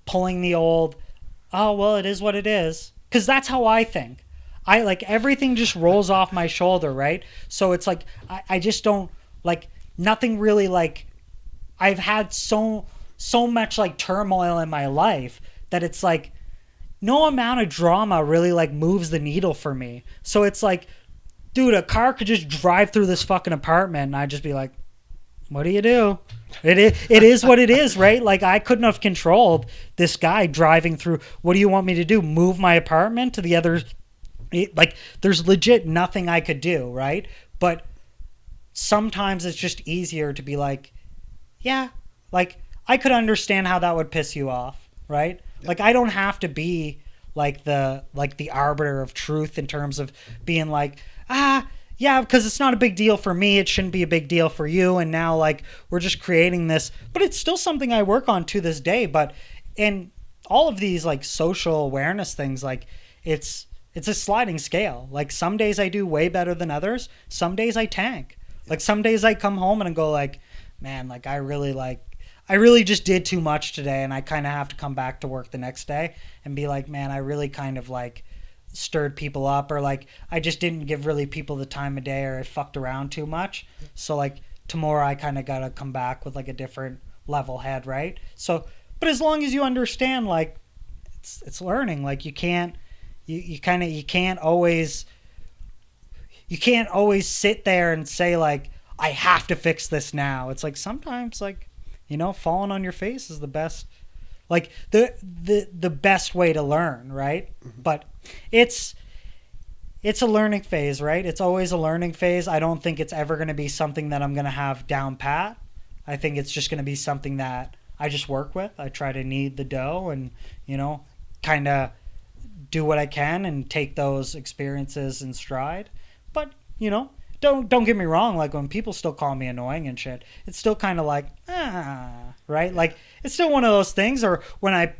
Speaker 1: pulling the old, oh, well, it is what it is. Because that's how I think. I, like, everything just rolls off my shoulder, right? So it's like, I just don't, like, nothing really, like, I've had so much, like, turmoil in my life that it's like, no amount of drama really, like, moves the needle for me. So it's like, dude, a car could just drive through this fucking apartment and I'd just be like, what do you do? It is what it is, right? Like, I couldn't have controlled this guy driving through. What do you want me to do? Move my apartment to the other? Like, there's legit nothing I could do, right? But sometimes it's just easier to be like, yeah, like, I could understand how that would piss you off, right? Like, I don't have to be like the arbiter of truth in terms of being like, yeah, because it's not a big deal for me. It shouldn't be a big deal for you. And now, like, we're just creating this. But it's still something I work on to this day. But in all of these, like, social awareness things, like, it's a sliding scale. Like, some days I do way better than others. Some days I tank. Like, some days I come home and I go, like, man, like, I really just did too much today. And I kind of have to come back to work the next day and be like, man, I really kind of, like, stirred people up, or, like, I just didn't give really people the time of day, or I fucked around too much. So, like, tomorrow I kind of got to come back with, like, a different level head, right? So, but as long as you understand, like, it's learning. Like, you can't always sit there and say, like, I have to fix this now. It's like, sometimes, like, you know, falling on your face is the best, like, the best way to learn, right? Mm-hmm. But it's a learning phase, right? It's always a learning phase. I don't think it's ever going to be something that I'm going to have down pat. I think it's just going to be something that I just work with. I try to knead the dough and, you know, kind of do what I can and take those experiences in stride. But, you know, don't get me wrong. Like, when people still call me annoying and shit, it's still kind of like, right? Like, it's still one of those things. Or when I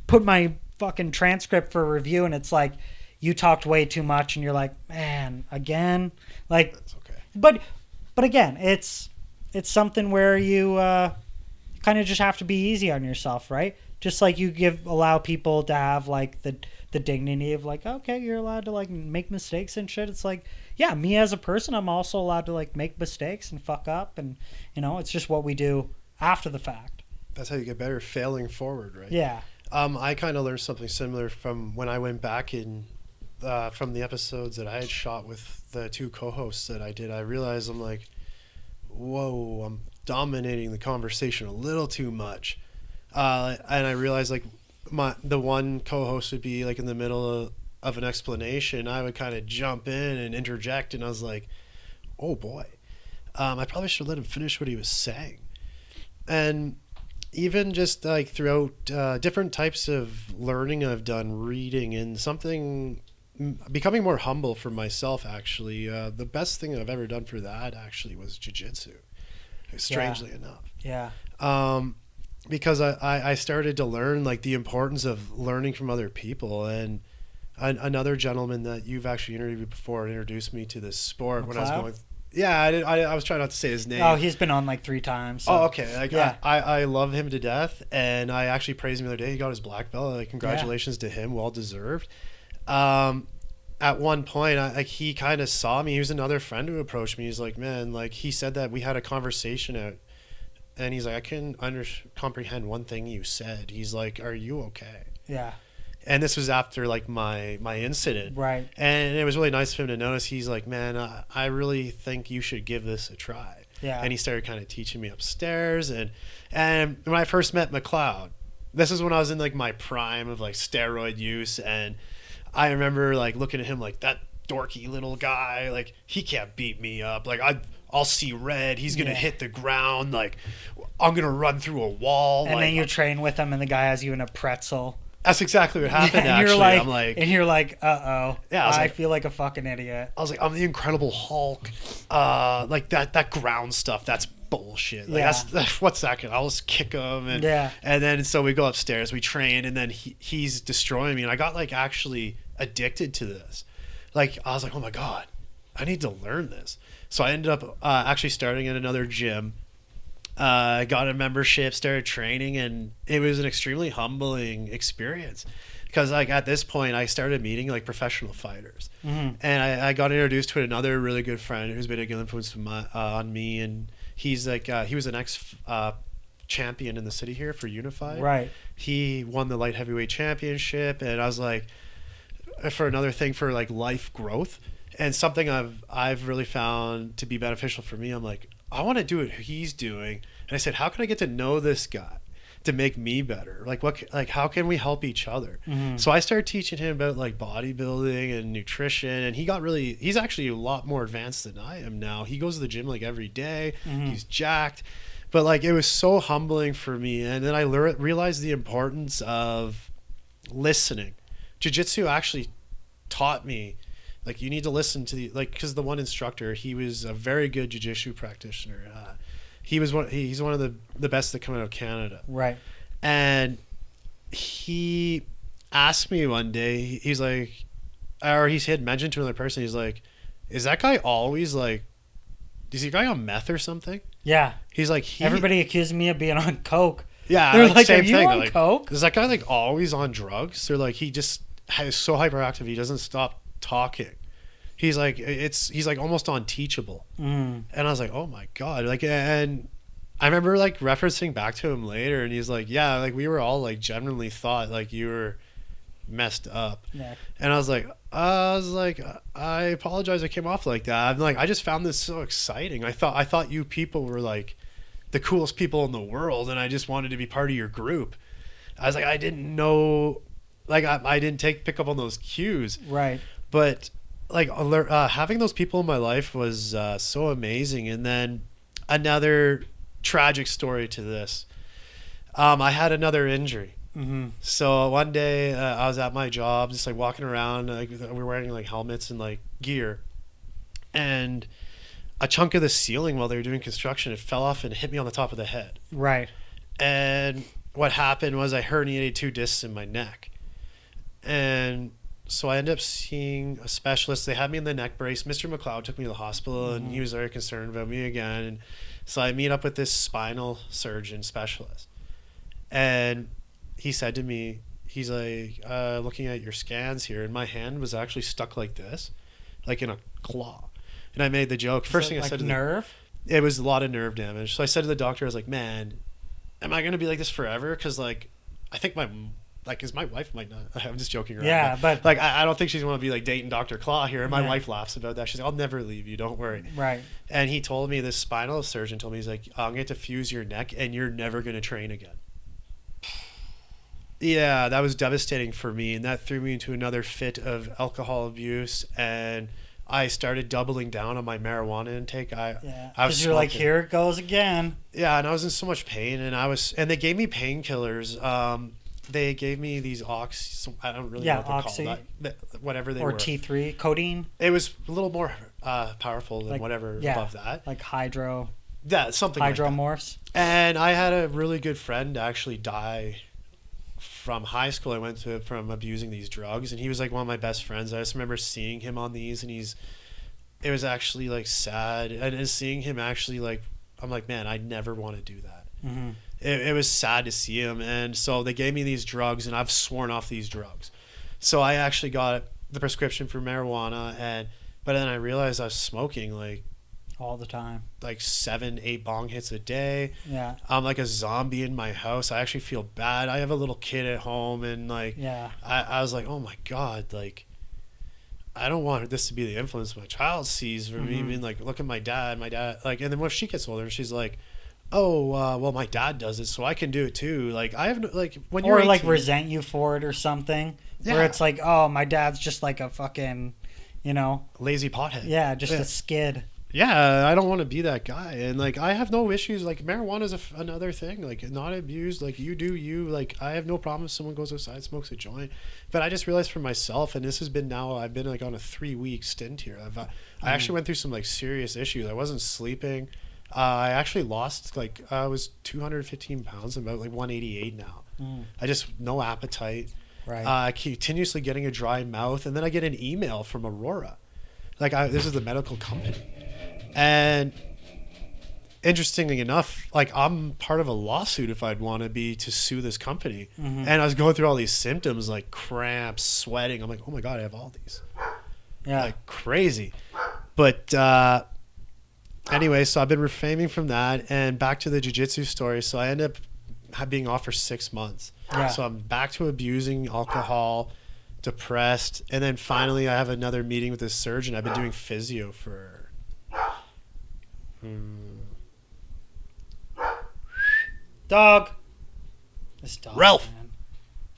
Speaker 1: put my fucking transcript for review and it's like, you talked way too much, and you're like, man, again? Like, that's okay. But again, it's something where you kind of just have to be easy on yourself, right? Just like you allow people to have, like, the the dignity of like, okay, you're allowed to like make mistakes and shit. It's like, yeah, me as a person, I'm also allowed to like make mistakes and fuck up, and it's just what we do after the fact.
Speaker 3: That's how you get better, failing forward, right?
Speaker 1: Yeah.
Speaker 3: I kind of learned something similar from when I went back in from the episodes that I had shot with the two co-hosts that I did. I realized I'm like, whoa, I'm dominating the conversation a little too much. And I realized like the one co-host would be like in the middle of an explanation. I would kind of jump in and interject, and I was like, oh boy, I probably should let him finish what he was saying. And even just like throughout different types of learning I've done, reading and becoming more humble for myself, actually. The best thing I've ever done for that actually was jiu-jitsu, strangely enough.
Speaker 1: Yeah.
Speaker 3: Because I started to learn like the importance of learning from other people. And another gentleman that you've actually interviewed before introduced me to this sport when I was going. Yeah, I was trying not to say his name.
Speaker 1: Oh, he's been on like 3 times. So.
Speaker 3: Oh, okay. Like, yeah. I love him to death, and I actually praised him the other day. He got his black belt. Like, congratulations to him. Well deserved. At one point, he kind of saw me. He was another friend who approached me. He's like, man, like he said that we had a conversation out, and he's like, I can comprehend one thing you said. He's like, are you okay?
Speaker 1: Yeah.
Speaker 3: And this was after like my incident.
Speaker 1: Right.
Speaker 3: And it was really nice for him to notice. He's like, man, I really think you should give this a try.
Speaker 1: Yeah.
Speaker 3: And he started kind of teaching me upstairs. And when I first met McLeod, this is when I was in like my prime of like steroid use. And I remember like looking at him like, that dorky little guy, like he can't beat me up. Like I'll see red. He's going to hit the ground. Like I'm going to run through a wall.
Speaker 1: And
Speaker 3: like,
Speaker 1: then you train with him and the guy has you in a pretzel.
Speaker 3: That's exactly what happened.
Speaker 1: Yeah,
Speaker 3: actually,
Speaker 1: you're like, uh-oh.
Speaker 3: Yeah,
Speaker 1: I feel like a fucking idiot.
Speaker 3: I was like, I'm the Incredible Hulk. Like that ground stuff, that's bullshit. Like that's what's that? I'll just kick him, and then so we go upstairs, we train, and then he's destroying me, and I got like actually addicted to this. Like I was like, oh my god, I need to learn this. So I ended up actually starting at another gym. Got a membership, started training, and it was an extremely humbling experience because like at this point I started meeting like professional fighters, and I got introduced to another really good friend who's been a good influence on me, and he's like he was an ex champion in the city here for Unified.
Speaker 1: Right.
Speaker 3: He won the light heavyweight championship, and I was like, for another thing for like life growth and something I've really found to be beneficial for me, I'm like, I want to do what he's doing. And I said, how can I get to know this guy to make me better? Like how can we help each other? So I started teaching him about like bodybuilding and nutrition, and he's actually a lot more advanced than I am now. He goes to the gym like every day. He's jacked, but like it was so humbling for me. And then I realized the importance of listening. Jiu-jitsu actually taught me, like, you need to listen to because the one instructor, he was a very good jiu-jitsu practitioner. He's one of the best that come out of Canada.
Speaker 1: Right.
Speaker 3: And he asked me one day, he's like, or he had mentioned to another person, he's like, is that guy always like, is he guy on meth or something?
Speaker 1: Yeah.
Speaker 3: He's like,
Speaker 1: everybody accused me of being on coke.
Speaker 3: Yeah.
Speaker 1: They're like,
Speaker 3: same
Speaker 1: are you
Speaker 3: thing.
Speaker 1: on
Speaker 3: Like,
Speaker 1: coke?
Speaker 3: is that guy like always on drugs? They're like, he just is so hyperactive, he doesn't stop talking. He's like, he's like almost unteachable. And I was like, oh my god. Like, and I remember like referencing back to him later, and he's like, yeah, like we were all like genuinely thought like you were messed up.
Speaker 1: Yeah.
Speaker 3: And I was like, I apologize I came off like that. I'm like, I just found this so exciting. I thought you people were like the coolest people in the world, and I just wanted to be part of your group. I was like, I didn't know, like I didn't pick up on those cues.
Speaker 1: Right.
Speaker 3: But like having those people in my life was so amazing. And then another tragic story to this. I had another injury. So one day I was at my job, just like walking around, like we were wearing like helmets and like gear, and a chunk of the ceiling while they were doing construction, it fell off and hit me on the top of the head.
Speaker 1: Right.
Speaker 3: And what happened was I herniated 2 discs in my neck. And so I ended up seeing a specialist. They had me in the neck brace. Mr. McLeod took me to the hospital, and he was very concerned about me again. And so I meet up with this spinal surgeon specialist. And he said to me, he's like, looking at your scans here, and my hand was actually stuck like this, like in a claw. And I made the joke. First thing I said to
Speaker 1: nerve?
Speaker 3: it was a lot of nerve damage. So I said to the doctor, I was like, man, am I going to be like this forever? Because, like, I think because my wife might not. I'm just joking around.
Speaker 1: Yeah, but
Speaker 3: like, I don't think she's going to be like dating Dr. Claw here. And my
Speaker 1: Yeah.
Speaker 3: wife laughs about that. She's like, I'll never leave you. Don't worry.
Speaker 1: right.
Speaker 3: And he told me, this spinal surgeon told me, he's like, I'm going to fuse your neck and you're never going to train again. Yeah, that was devastating for me. And that threw me into another fit of alcohol abuse. And I started doubling down on my marijuana intake. I was
Speaker 1: Because you're like,
Speaker 3: smoking.
Speaker 1: here it goes again.
Speaker 3: Yeah, and I was in so much pain, and they gave me painkillers. They gave me these I don't really know what
Speaker 1: Oxy.
Speaker 3: they're called. Whatever they
Speaker 1: Or
Speaker 3: were.
Speaker 1: T3, codeine,
Speaker 3: It was a little more powerful than
Speaker 1: Like,
Speaker 3: whatever
Speaker 1: yeah.
Speaker 3: above that.
Speaker 1: like
Speaker 3: Yeah, something like that.
Speaker 1: hydromorphs.
Speaker 3: And I had a really good friend actually die from high school. I went to from abusing these drugs, and he was like one of my best friends. I just remember seeing him on these, and it was actually like sad, and seeing him actually like, I'm like, man, I never want to do that.
Speaker 1: Mm-hmm.
Speaker 3: It was sad to see him, and so they gave me these drugs, and I've sworn off these drugs. So I actually got the prescription for marijuana, but then I realized I was smoking
Speaker 1: All the time.
Speaker 3: like 7-8 bong hits a day.
Speaker 1: Yeah.
Speaker 3: I'm like a zombie in my house. I actually feel bad. I have a little kid at home, and like,
Speaker 1: Yeah.
Speaker 3: I was like, oh my God, like, I don't want this to be the influence my child sees for me being like, look at my dad, like, and then when she gets older, she's like, oh, well, my dad does it, so I can do it too. Like, I have no, like, when you're
Speaker 1: Or like
Speaker 3: 18,
Speaker 1: resent you for it or something.
Speaker 3: Yeah.
Speaker 1: Where it's like, oh, my dad's just like a fucking,
Speaker 3: lazy pothead.
Speaker 1: yeah, just a skid.
Speaker 3: Yeah, I don't want to be that guy. And like, I have no issues. Like, marijuana is another thing. Like, not abused. Like, you do you. Like, I have no problem if someone goes outside, smokes a joint. But I just realized for myself, and this has been now, I've been like on a 3-week stint here. I actually went through some like serious issues. I wasn't sleeping. I actually lost I was 215 pounds. I'm about like 188 now. I just no appetite.
Speaker 1: Right.
Speaker 3: Continuously getting a dry mouth, and then I get an email from Aurora. This is the medical company. And interestingly enough, like, I'm part of a lawsuit if I'd want to be to sue this company. And I was going through all these symptoms like cramps, sweating. I'm like, oh my God, I have all these.
Speaker 1: Yeah.
Speaker 3: Like crazy. But anyway, so I've been refraining from that, and back to the jiu-jitsu story. So I ended up being off for 6 months.
Speaker 1: Yeah.
Speaker 3: So I'm back to abusing alcohol, depressed, and then finally I have another meeting with this surgeon. I've been doing physio for
Speaker 1: Dog. This dog.
Speaker 3: Ralph.
Speaker 1: Man.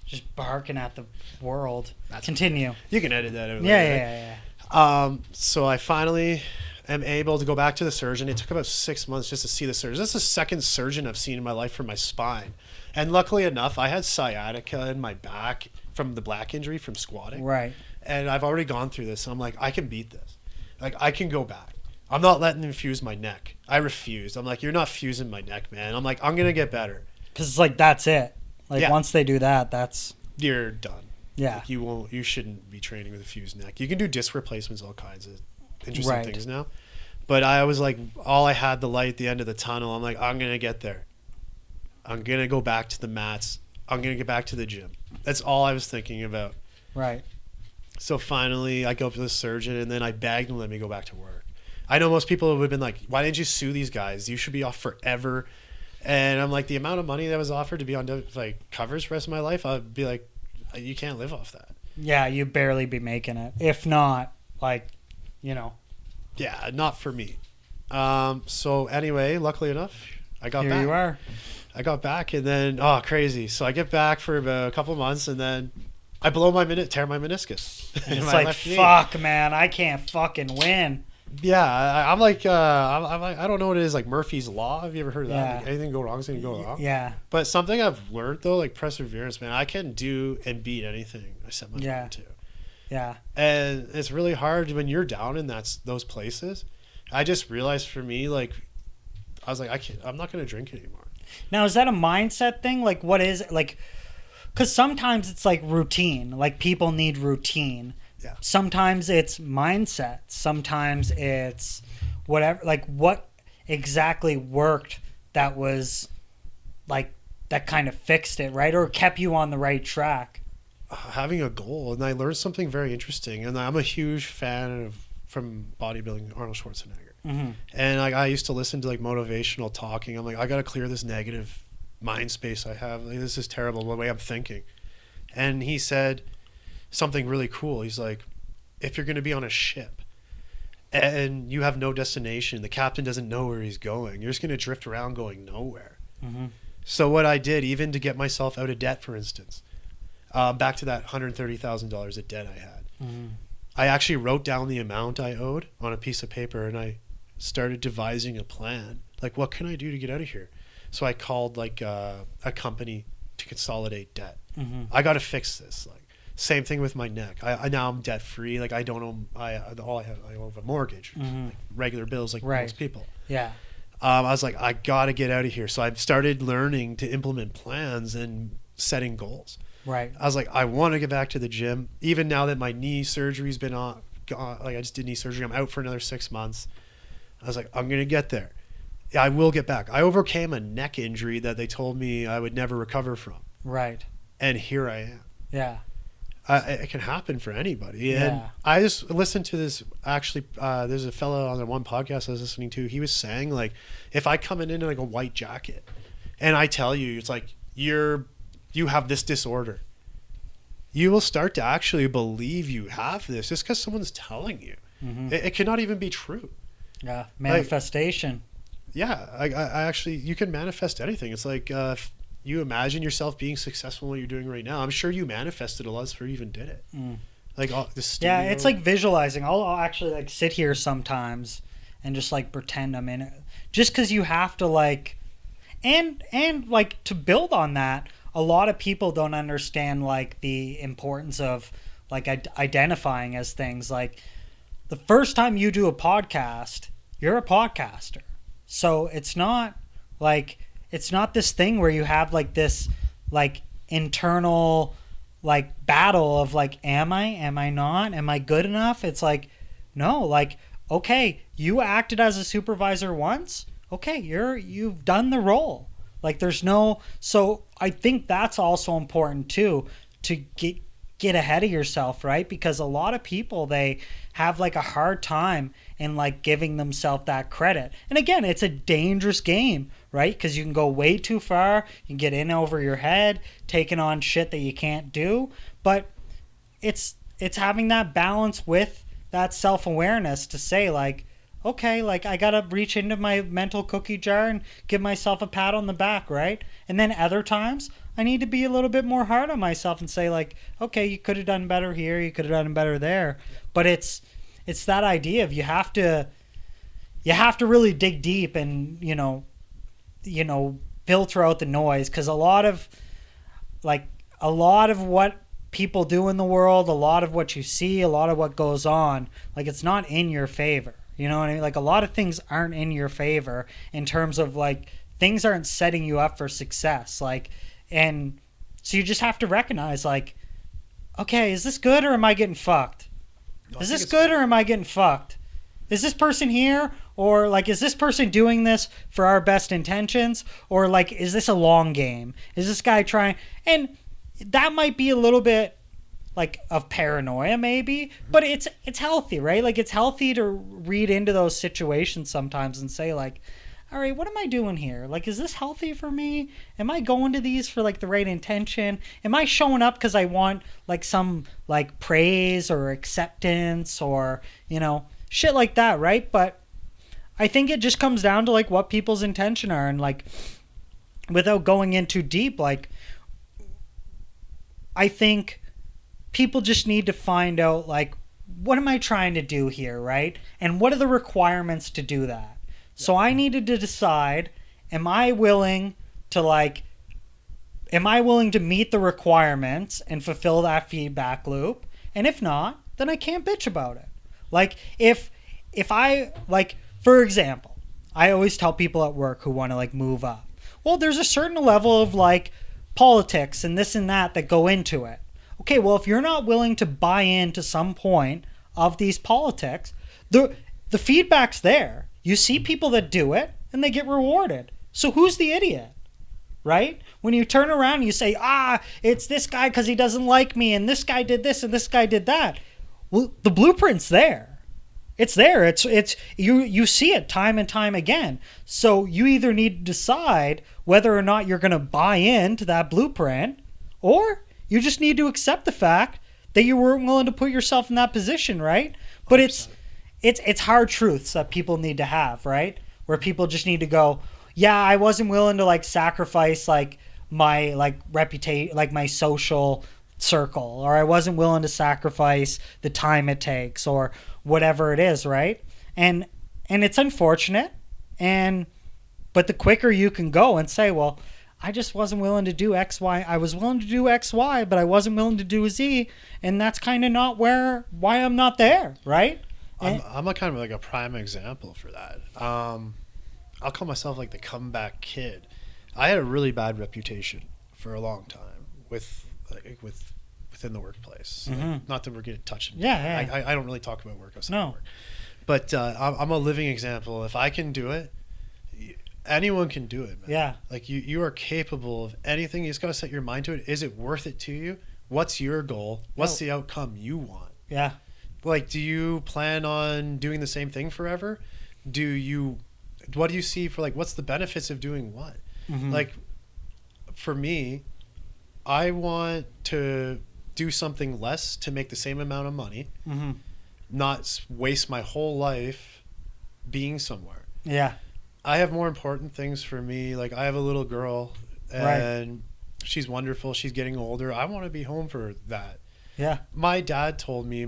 Speaker 1: Just barking at the world.
Speaker 3: That's
Speaker 1: Continue.
Speaker 3: You can edit that out.
Speaker 1: Yeah,
Speaker 3: later,
Speaker 1: yeah,
Speaker 3: right?
Speaker 1: yeah.
Speaker 3: So I finally am able to go back to the surgeon. It took about 6 months just to see the surgeon. This is the second surgeon I've seen in my life for my spine. And luckily enough, I had sciatica in my back from the black injury from squatting.
Speaker 1: Right.
Speaker 3: And I've already gone through this. And I'm like, I can beat this. Like, I can go back. I'm not letting them fuse my neck. I refused. I'm like, you're not fusing my neck, man. I'm like, I'm going to get better.
Speaker 1: Because it's like, that's it. Like,
Speaker 3: Yeah.
Speaker 1: once they do that, that's...
Speaker 3: You're done.
Speaker 1: Yeah.
Speaker 3: Like, you shouldn't be training with a fused neck. You can do disc replacements, all kinds of interesting
Speaker 1: Right.
Speaker 3: things now. But I was like, all I had the light at the end of the tunnel. I'm like, I'm going to get there. I'm going to go back to the mats. I'm going to get back to the gym. That's all I was thinking about.
Speaker 1: Right.
Speaker 3: So finally, I go up to the surgeon, and then I begged him to let me go back to work. I know most people would have been like, why didn't you sue these guys? You should be off forever. And I'm like, the amount of money that was offered to be on like covers for the rest of my life, I'd be like, you can't live off that.
Speaker 1: Yeah, you barely be making it. If not, like,
Speaker 3: Yeah, not for me. So anyway, luckily enough, I got
Speaker 1: here
Speaker 3: back.
Speaker 1: you are.
Speaker 3: I got back, and then crazy. So I get back for about a couple months, and then I tear my meniscus.
Speaker 1: And
Speaker 3: in
Speaker 1: it's
Speaker 3: my
Speaker 1: like,
Speaker 3: left knee.
Speaker 1: fuck, man, I can't fucking win.
Speaker 3: Yeah, I'm like, I'm like, I don't know what it is, like Murphy's Law. Have you ever heard of that?
Speaker 1: Yeah.
Speaker 3: Like, anything go wrong is gonna go wrong.
Speaker 1: Yeah.
Speaker 3: But something I've learned though, like perseverance, man. I can do and beat anything I set my mind to.
Speaker 1: Yeah.
Speaker 3: And it's really hard when you're down in those places. I just realized for me, like, I was like, I'm not gonna drink anymore.
Speaker 1: Now, is that a mindset thing? Like, what is it? Like, because sometimes it's like routine. Like, people need routine.
Speaker 3: Yeah.
Speaker 1: Sometimes it's mindset. Sometimes it's whatever. Like, what exactly worked that was, like, that kind of fixed it, right? Or kept you on the right track?
Speaker 3: having a goal, and I learned something very interesting. And I'm a huge fan of from bodybuilding Arnold Schwarzenegger.
Speaker 1: Mm-hmm.
Speaker 3: And I used to listen to like motivational talking. I'm like, I got to clear this negative mind space I have. Like, this is terrible the way I'm thinking. And he said something really cool. He's like, if you're going to be on a ship and you have no destination, the captain doesn't know where he's going, you're just going to drift around going nowhere.
Speaker 1: Mm-hmm.
Speaker 3: So what I did, even to get myself out of debt, for instance, back to that $130,000 of debt I had,
Speaker 1: Mm-hmm.
Speaker 3: I actually wrote down the amount I owed on a piece of paper, and I started devising a plan. Like, what can I do to get out of here? So I called like a company to consolidate debt.
Speaker 1: Mm-hmm.
Speaker 3: I got to fix this. Like, same thing with my neck. I now I'm debt free. Like, I don't owe. I owe a mortgage,
Speaker 1: Mm-hmm.
Speaker 3: like regular bills, like
Speaker 1: Right.
Speaker 3: most people.
Speaker 1: Yeah.
Speaker 3: I was like, I got to get out of here. So I've started learning to implement plans and setting goals.
Speaker 1: Right.
Speaker 3: I was like, I want to get back to the gym. Even now that my knee surgery's been on, like I just did knee surgery, I'm out for another 6 months. I was like, I'm going to get there. Yeah, I will get back. I overcame a neck injury that they told me I would never recover from.
Speaker 1: Right.
Speaker 3: And here I am.
Speaker 1: Yeah.
Speaker 3: It can happen for anybody. And
Speaker 1: Yeah.
Speaker 3: I just listened to this. Actually, there's a fellow on the one podcast I was listening to. He was saying, like, if I come in like a white jacket and I tell you, it's like, you have this disorder, you will start to actually believe you have this just because someone's telling you.
Speaker 1: Mm-hmm.
Speaker 3: It cannot even be true.
Speaker 1: Yeah. Manifestation.
Speaker 3: Yeah, I actually, you can manifest anything. It's like, if you imagine yourself being successful in what you're doing right now, I'm sure you manifested a lot before you even did it.
Speaker 1: Mm.
Speaker 3: Like, the studio.
Speaker 1: Yeah, it's like visualizing. I'll actually like sit here sometimes and just like pretend I'm in it, just because you have to like, and like to build on that. A lot of people don't understand like the importance of like identifying as things. Like the first time you do a podcast, you're a podcaster. So it's not this thing where you have like this like internal like battle of like, am I not? Am I good enough? It's like, no, like, okay, you acted as a supervisor once. Okay, you've done the role. Like there's no, so I think that's also important too, to get ahead of yourself, right? Because a lot of people, they have like a hard time in like giving themselves that credit. And again, it's a dangerous game, right? Because you can go way too far, you can get in over your head, taking on shit that you can't do. But it's having that balance with that self-awareness to say like, okay, like I gotta reach into my mental cookie jar and give myself a pat on the back, right? And then other times I need to be a little bit more hard on myself and say like, okay, you could have done better here, you could have done better there. But it's that idea of you have to really dig deep and you know filter out the noise, because a lot of what people do in the world, a lot of what you see, a lot of what goes on, like it's not in your favor. You know what I mean? Like a lot of things aren't in your favor in terms of like things aren't setting you up for success. Like, and so you just have to recognize like, okay, is this good or am I getting fucked? Is this good or am I getting fucked? Is this person here, or like is this person doing this for our best intentions, or like is this a long game? Is this guy trying? And that might be a little bit like of paranoia maybe, but it's healthy, right? Like it's healthy to read into those situations sometimes and say like, all right, what am I doing here? Like, is this healthy for me? Am I going to these for like the right intention? Am I showing up because I want like some like praise or acceptance or, you know, shit like that, right? But I think it just comes down to like what people's intention are, and like without going in too deep, like I think people just need to find out like, what am I trying to do here, right? And what are the requirements to do that? So I needed to decide, am I willing to meet the requirements and fulfill that feedback loop? And if not, then I can't bitch about it. Like if I, like, for example, I always tell people at work who want to like move up, well, there's a certain level of like politics and this and that go into it. Okay, well, if you're not willing to buy into some point of these politics, the feedback's there. You see people that do it and they get rewarded. So who's the idiot? right? When you turn around and you say, it's this guy because he doesn't like me, and this guy did this and this guy did that. Well, the blueprint's there. It's there. It's you see it time and time again. So you either need to decide whether or not you're going to buy into that blueprint, or you just need to accept the fact that you weren't willing to put yourself in that position, right? But
Speaker 3: 100%.
Speaker 1: it's hard truths that people need to have, right? Where people just need to go, yeah, I wasn't willing to like sacrifice like my like reputation, like my social circle, or I wasn't willing to sacrifice the time it takes, or whatever it is, right? And it's unfortunate, but the quicker you can go and say, well, I just wasn't willing to do X, Y. I was willing to do X, Y, but I wasn't willing to do Z, and that's kind of not why I'm not there, right?
Speaker 3: I'm a kind of like a prime example for that. I'll call myself like the comeback kid. I had a really bad reputation for a long time within the workplace.
Speaker 1: Mm-hmm.
Speaker 3: Like, not that we're going to touch it.
Speaker 1: Yeah.
Speaker 3: I don't really talk about work outside
Speaker 1: No.
Speaker 3: of work. But I'm a living example. If I can do it, anyone can do it, man.
Speaker 1: Yeah.
Speaker 3: Like you are capable of anything. You just got to set your mind to it. Is it worth it to you? What's your goal? What's the outcome you want?
Speaker 1: Yeah.
Speaker 3: Like, do you plan on doing the same thing forever? What do you see for like, what's the benefits of doing what?
Speaker 1: Mm-hmm.
Speaker 3: Like, for me, I want to do something less to make the same amount of money,
Speaker 1: Mm-hmm.
Speaker 3: not waste my whole life being somewhere.
Speaker 1: Yeah.
Speaker 3: I have more important things for me. Like, I have a little girl and she's wonderful. She's getting older. I want to be home for that.
Speaker 1: Yeah.
Speaker 3: My dad told me,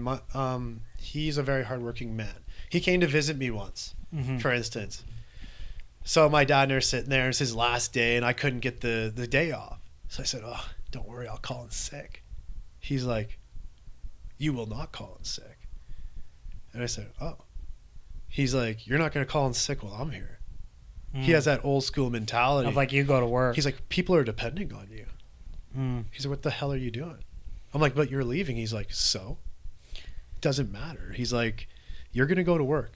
Speaker 3: he's a very hardworking man. He came to visit me once,
Speaker 1: Mm-hmm.
Speaker 3: for instance. So my dad and I are sitting there. It's his last day, and I couldn't get the day off. So I said, "Oh, don't worry, I'll call in sick." He's like, "You will not call in sick." And I said, "Oh." He's like, "You're not going to call in sick while I'm here." He has that old school mentality.
Speaker 1: Of like, you go to work.
Speaker 3: He's like, "People are depending on you."
Speaker 1: Mm.
Speaker 3: He's like, "What the hell are you doing?" I'm like, "But you're leaving." He's like, "So?" It doesn't matter. He's like, "You're going to go to work."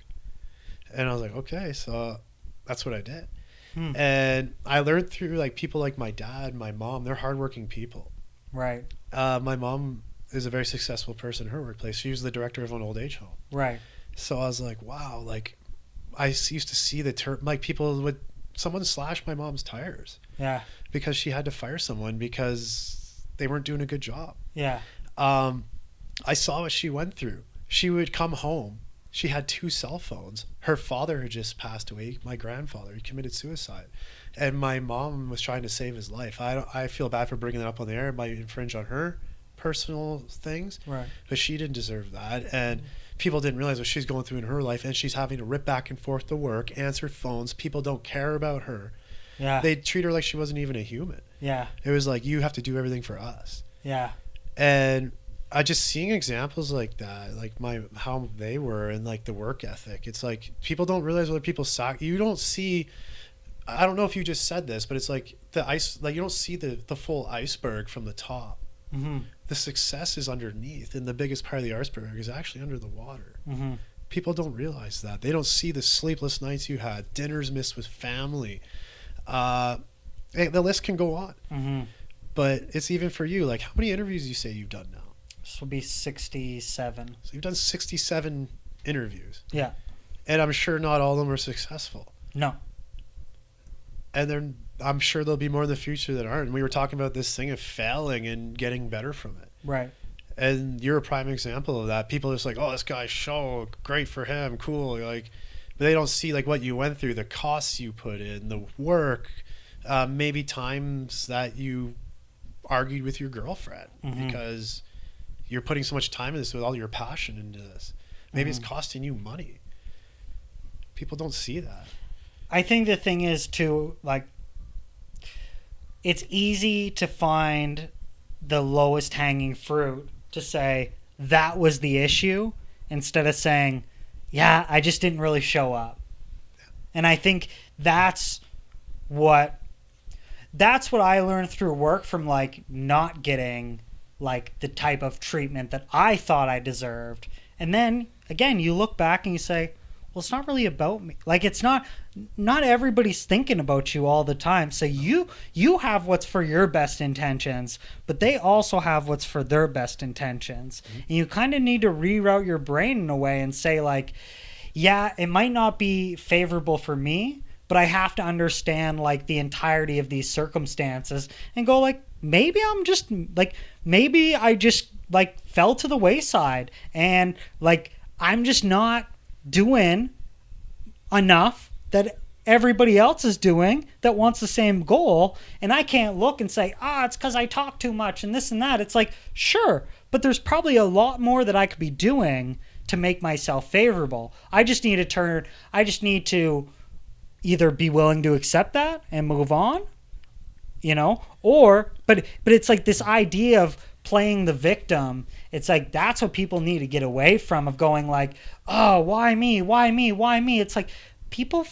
Speaker 3: And I was like, "Okay." So that's what I did. And I learned through like people like my dad, my mom, they're hardworking people.
Speaker 1: Right.
Speaker 3: My mom is a very successful person in her workplace. She was the director of an old age home.
Speaker 1: Right.
Speaker 3: So I was like, wow, like I used to see like people would, someone slash my mom's tires
Speaker 1: Yeah.
Speaker 3: because she had to fire someone because they weren't doing a good job.
Speaker 1: Yeah.
Speaker 3: I saw what she went through. She would come home. She had 2 cell phones. Her father had just passed away. My grandfather, he committed suicide. And my mom was trying to save his life. I feel bad for bringing that up on the air. It might infringe on her personal things.
Speaker 1: Right.
Speaker 3: But she didn't deserve that. And people didn't realize what she's going through in her life. And she's having to rip back and forth to work, answer phones. People don't care about her.
Speaker 1: Yeah.
Speaker 3: They treat her like she wasn't even a human.
Speaker 1: Yeah.
Speaker 3: It was like, you have to do everything for us.
Speaker 1: Yeah.
Speaker 3: And I just seeing examples like that, like how they were, and like the work ethic. It's like people don't realize what people you don't see. I don't know if you just said this, but it's like the ice, like you don't see the full iceberg from the top.
Speaker 1: Mm-hmm.
Speaker 3: The success is underneath, and the biggest part of the iceberg is actually under the water.
Speaker 1: Mm-hmm.
Speaker 3: People don't realize that. They don't see the sleepless nights you had, dinners missed with family. The list can go on.
Speaker 1: Mm-hmm.
Speaker 3: But it's even for you. Like, how many interviews you say you've done now?
Speaker 1: This will be 67.
Speaker 3: So you've done 67 interviews.
Speaker 1: Yeah.
Speaker 3: And I'm sure not all of them are successful.
Speaker 1: No.
Speaker 3: And I'm sure there'll be more in the future that aren't. And we were talking about this thing of failing and getting better from it.
Speaker 1: Right.
Speaker 3: And you're a prime example of that. People are just like, oh, this guy's show, great for him, cool. Like, but they don't see like what you went through, the costs you put in, the work, maybe times that you argued with your girlfriend because you're putting so much time in this with all your passion into this. Maybe it's costing you money. People don't see that.
Speaker 1: I think the thing is to like, it's easy to find the lowest hanging fruit to say that was the issue instead of saying, yeah, I just didn't really show up. And I think that's what I learned through work from like not getting like the type of treatment that I thought I deserved. And then again, you look back and you say, well, it's not really about me. Like, it's not everybody's thinking about you all the time. So you have what's for your best intentions, but they also have what's for their best intentions. Mm-hmm. And you kind of need to reroute your brain in a way and say, like, yeah, it might not be favorable for me, but I have to understand, like, the entirety of these circumstances and go, like, maybe I just, like, fell to the wayside, and, like, I'm just not doing enough that everybody else is doing that wants the same goal, and I can't look and say, it's because I talk too much and this and that. It's like, sure, but there's probably a lot more that I could be doing to make myself favorable. I just need to either be willing to accept that and move on, but it's like this idea of playing the victim. It's like, that's what people need to get away from, of going like, oh, why me? It's like people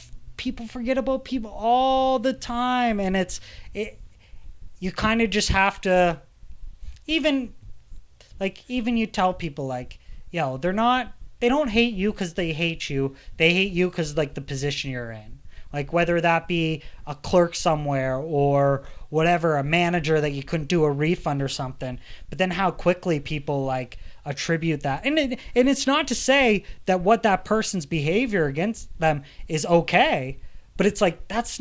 Speaker 1: forget about people all the time. And you kind of just have to, even you tell people, like, they don't hate you because they hate you. They hate you because, like, the position you're in. Like, whether that be a clerk somewhere or whatever, a manager that you couldn't do a refund or something. But then how quickly people, like, attribute that. And it's not to say that what that person's behavior against them is okay. But it's like, that's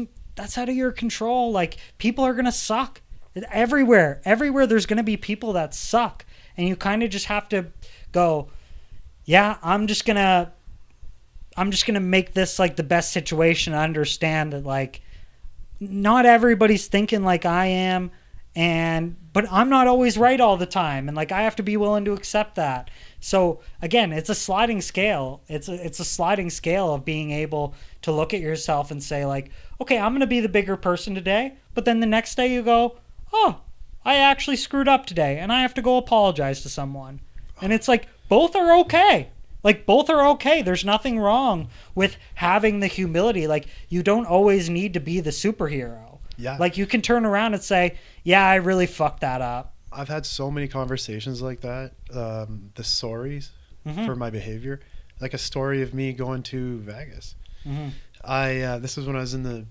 Speaker 1: out of your control. Like, people are going to suck. Everywhere there's going to be people that suck. And you kind of just have to go, yeah, I'm just gonna make this, like, the best situation. I understand that, like, not everybody's thinking like I am, but I'm not always right all the time, and, like, I have to be willing to accept that. So again, it's a sliding scale. It's a sliding scale of being able to look at yourself and say, like, okay, I'm gonna be the bigger person today, but then the next day you go, oh, I actually screwed up today, and I have to go apologize to someone. And it's like, both are okay. Like, both are okay. There's nothing wrong with having the humility. Like, you don't always need to be the superhero.
Speaker 3: Yeah.
Speaker 1: Like, you can turn around and say, yeah, I really fucked that up.
Speaker 3: I've had so many conversations like that. The sorries for my behavior. Like a story of me going to Vegas. Mm-hmm. This was when I was in the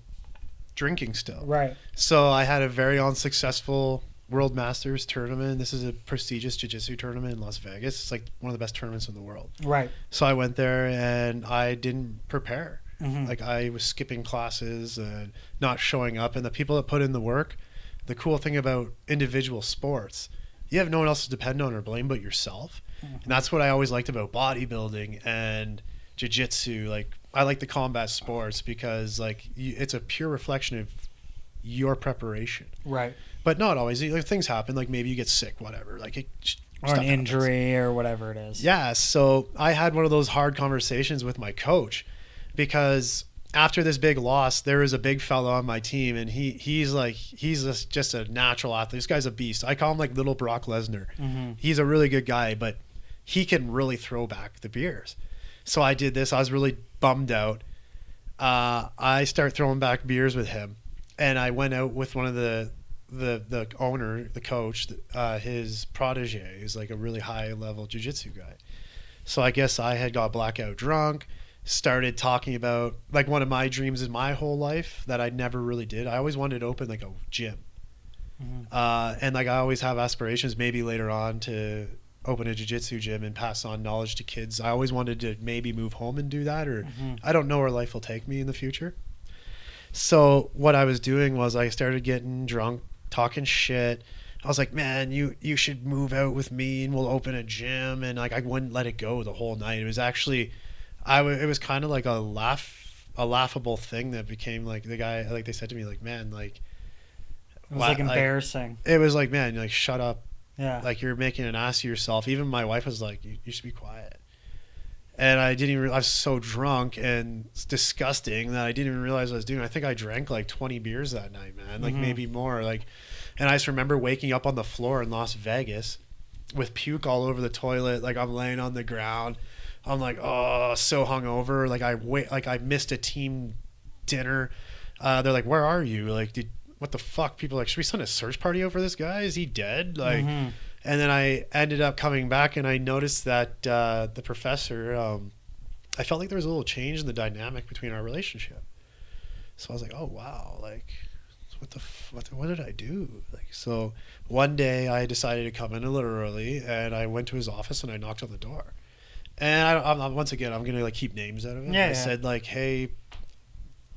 Speaker 3: drinking still.
Speaker 1: Right.
Speaker 3: So I had a very unsuccessful World Masters tournament. This is a prestigious jiu-jitsu tournament in Las Vegas. It's like one of the best tournaments in the world.
Speaker 1: Right.
Speaker 3: So I went there and I didn't prepare.
Speaker 1: Mm-hmm.
Speaker 3: Like, I was skipping classes and not showing up. And the people that put in the work, the cool thing about individual sports, you have no one else to depend on or blame but yourself. Mm-hmm. And that's what I always liked about bodybuilding and jiu-jitsu. Like, I like the combat sports because, like, it's a pure reflection of your preparation.
Speaker 1: Right.
Speaker 3: But not always. Like, things happen. Like, maybe you get sick, whatever. Like,
Speaker 1: or an injury or whatever it is.
Speaker 3: Yeah. So I had one of those hard conversations with my coach, because after this big loss, there was a big fella on my team, and he's just a natural athlete. This guy's a beast. I call him, like, little Brock Lesnar. Mm-hmm. He's a really good guy, but he can really throw back the beers. So I did this. I was really bummed out. I start throwing back beers with him, and I went out with one of the owner, the coach, his protege, who's like a really high level jiu-jitsu guy. So I guess I had got blackout drunk, started talking about, like, one of my dreams in my whole life that I never really did. I always wanted to open, like, a gym. Mm-hmm. And, like, I always have aspirations maybe later on to open a jiu-jitsu gym and pass on knowledge to kids. I always wanted to maybe move home and do that, or I don't know where life will take me in the future. So what I was doing was I started getting drunk, talking shit. I was like, man, you should move out with me and we'll open a gym. And, like, I wouldn't let it go the whole night. It was actually, it was kind of like a laughable thing that became, like, the guy, like, they said to me, like, man, like,
Speaker 1: it was like embarrassing.
Speaker 3: It was like, man, like, shut up.
Speaker 1: Yeah.
Speaker 3: Like, you're making an ass of yourself. Even my wife was like, you should be quiet. And I was so drunk and it's disgusting that I didn't even realize what I was doing. I think I drank like 20 beers that night, man, like maybe more. Like, and I just remember waking up on the floor in Las Vegas with puke all over the toilet. Like, I'm laying on the ground. I'm like, oh, so hungover. Like, I missed a team dinner. They're like, where are you? Like, what the fuck? People are like, should we send a search party out for this guy? Is he dead? Like, and then I ended up coming back and I noticed that the professor I felt like there was a little change in the dynamic between our relationship. So I was like, oh wow, like what did I do? Like, so one day I decided to come in a little early, and I went to his office and I knocked on the door. And I'm once again, I'm gonna like keep names out of it. I said like, hey,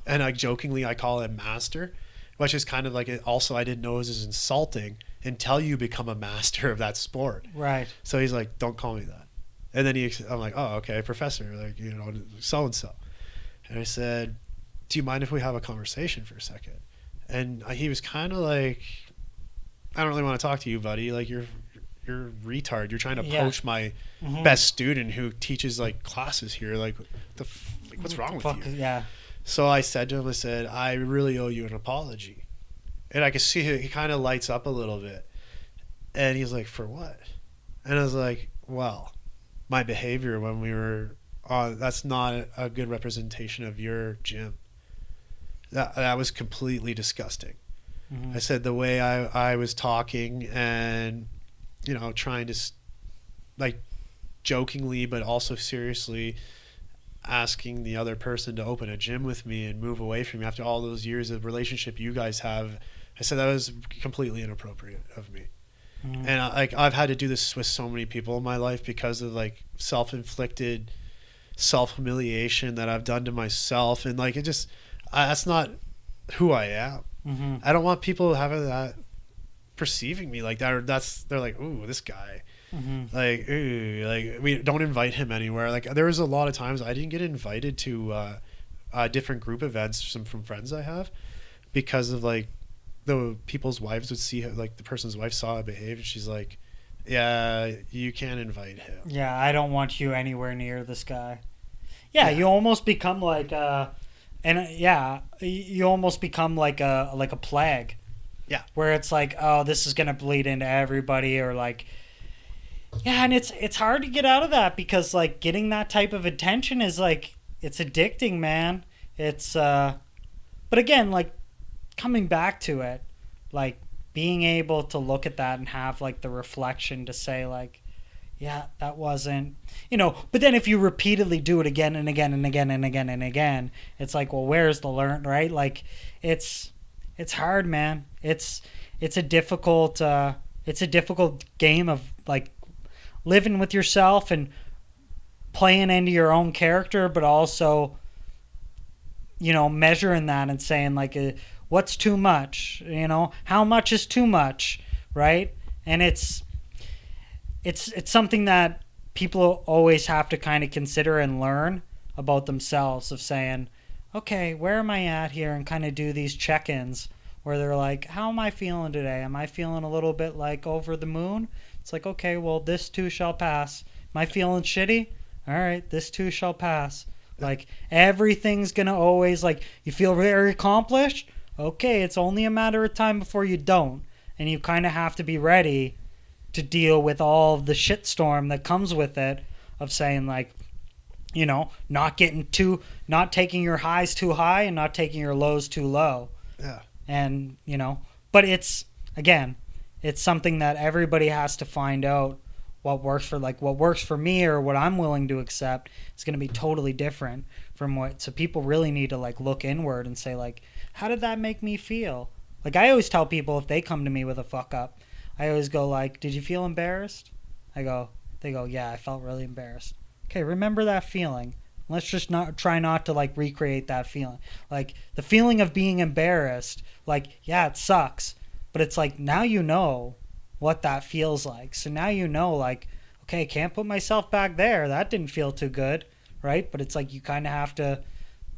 Speaker 3: and I jokingly I call him Master, which is kind of like also I didn't know it was insulting until you become a master of that sport.
Speaker 1: Right.
Speaker 3: So he's like, don't call me that. And then I'm like, oh, okay, professor, like, you know, so and so. And I said, do you mind if we have a conversation for a second? And he was kind of like, I don't really want to talk to you, buddy. Like, you're a retard. You're trying to poach my best student who teaches like classes here. Like, what's wrong with you?
Speaker 1: Yeah.
Speaker 3: So I said to him, I said, I really owe you an apology. And I could see he kind of lights up a little bit. And he's like, for what? And I was like, well, my behavior when we were on, that's not a good representation of your gym. That was completely disgusting. I said the way I was talking and, you know, trying to like jokingly but also seriously asking the other person to open a gym with me and move away from me after all those years of relationship you guys have. I said that was completely inappropriate of me. And I've had to do this with so many people in my life because of like self-inflicted self-humiliation that I've done to myself. And like, that's not who I am. I don't want people having that perceiving me like that, or they're like, ooh, this guy, like, ooh, like we don't invite him anywhere. Like there was a lot of times I didn't get invited to different group events from friends I have because of like the people's wives would see how, like the person's wife saw I behave, and she's like, yeah, you can't invite him.
Speaker 1: Yeah, I don't want you anywhere near this guy. Yeah, you almost become like you almost become like a plague.
Speaker 3: Yeah.
Speaker 1: Where it's like, oh, this is gonna bleed into everybody, or like, yeah, and it's hard to get out of that because like getting that type of attention is like, it's addicting, man. It's but again, like coming back to it, like being able to look at that and have like the reflection to say like, yeah, that wasn't, you know, but then if you repeatedly do it again and again and again and again and again, it's like, well, where's the learn, right? Like it's hard, man. It's a difficult game of like living with yourself and playing into your own character, but also, you know, measuring that and saying like, what's too much, you know, how much is too much, right? And it's something that people always have to kind of consider and learn about themselves, of saying, okay, where am I at here, and kind of do these check-ins where they're like, how am I feeling today? Am I feeling a little bit like over the moon? It's like, okay, well, this too shall pass. Am I feeling shitty? All right, this too shall pass. Like everything's going to always, like, you feel very accomplished? Okay, it's only a matter of time before you don't. And you kind of have to be ready to deal with all the shitstorm that comes with it, of saying like, you know, not taking your highs too high and not taking your lows too low.
Speaker 3: Yeah.
Speaker 1: And, you know, but it's something that everybody has to find out what works for me, or what I'm willing to accept is going to be totally different from so people really need to like look inward and say like, how did that make me feel? Like I always tell people, if they come to me with a fuck up, I always go like, did you feel embarrassed? They go, yeah, I felt really embarrassed. Okay, remember that feeling. Let's just try not to like recreate that feeling. Like the feeling of being embarrassed, like, yeah, it sucks, but it's like, now you know what that feels like. So now you know, like, okay, can't put myself back there. That didn't feel too good, right? But it's like you kind of have to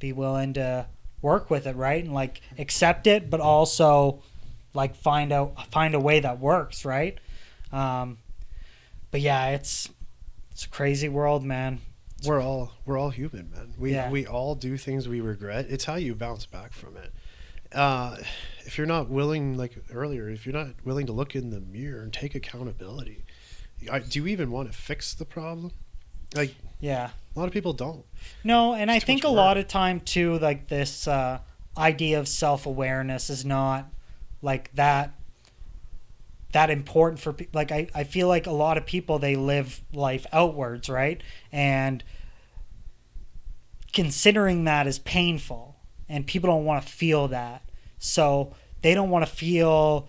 Speaker 1: be willing to work with it, right? And like accept it, but also like find a way that works, right? But yeah, it's a crazy world, man.
Speaker 3: We're all human, man. We all do things we regret. It's how you bounce back from it. If you're not willing, like earlier, if you're not willing to look in the mirror and take accountability, do you even want to fix the problem? Like,
Speaker 1: yeah,
Speaker 3: a lot of people don't.
Speaker 1: No, and I think a lot of time too, like this idea of self-awareness is not like that important for people. Like I feel like a lot of people, they live life outwards, right? And considering that as painful, and people don't want to feel that. So they don't want to feel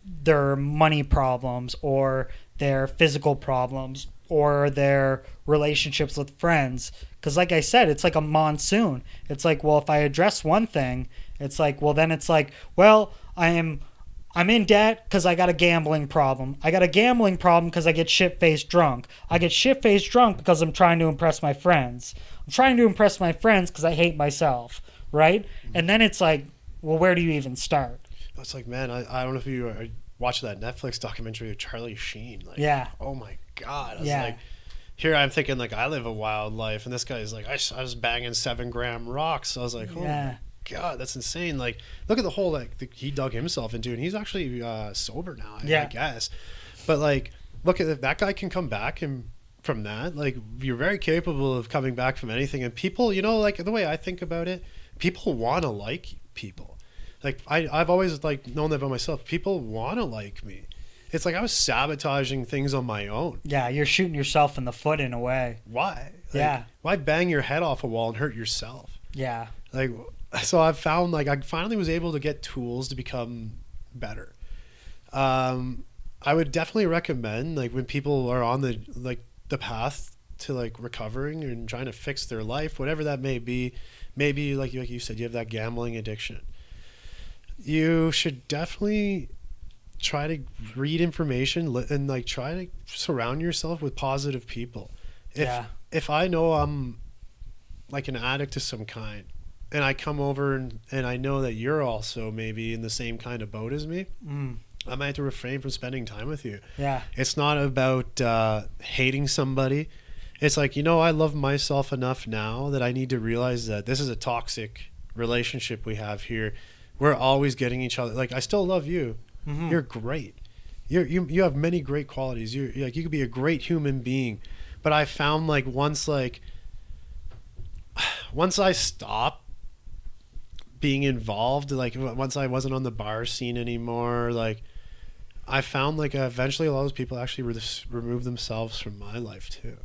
Speaker 1: their money problems or their physical problems or their relationships with friends. Because like I said, it's like a monsoon. It's like, well, if I address one thing, it's like, well, then it's like, well, I'm in debt because I got a gambling problem. I got a gambling problem because I get shit-faced drunk. I get shit-faced drunk because I'm trying to impress my friends. I'm trying to impress my friends because I hate myself, right? And then it's like, well, where do you even start?
Speaker 3: It's like, man, I don't know if you watched that Netflix documentary of Charlie Sheen. Like,
Speaker 1: Yeah.
Speaker 3: oh my God. I was
Speaker 1: Yeah.
Speaker 3: like, here I'm thinking like I live a wild life, and this guy's like, I was banging 7-gram rocks. So I was like, oh
Speaker 1: Yeah.
Speaker 3: my God, that's insane. Like, look at the hole he dug himself into, and he's actually sober now, I guess. But like, look at that guy can come back and from that, like, you're very capable of coming back from anything. And people, you know, like the way I think about it, people want to like people. Like I've always like known that about myself. People want to like me. It's like I was sabotaging things on my own.
Speaker 1: Yeah, you're shooting yourself in the foot in a way.
Speaker 3: Why? Like,
Speaker 1: Yeah.
Speaker 3: Why bang your head off a wall and hurt yourself?
Speaker 1: Yeah.
Speaker 3: Like, so I've found like I finally was able to get tools to become better. I would definitely recommend, like, when people are on the path to like recovering and trying to fix their life, whatever that may be. Maybe like you said, you have that gambling addiction. You should definitely try to read information and like try to surround yourself with positive people. If I know I'm like an addict to some kind, and I come over and I know that you're also maybe in the same kind of boat as me, I might have to refrain from spending time with you.
Speaker 1: Yeah.
Speaker 3: It's not about hating somebody. It's like, you know, I love myself enough now that I need to realize that this is a toxic relationship we have here. We're always getting each other. Like, I still love you. Mm-hmm. You're great. You have many great qualities. You're like, you could be a great human being. But I found like once I stopped being involved, like once I wasn't on the bar scene anymore, like I found like eventually a lot of those people actually remove themselves from my life too.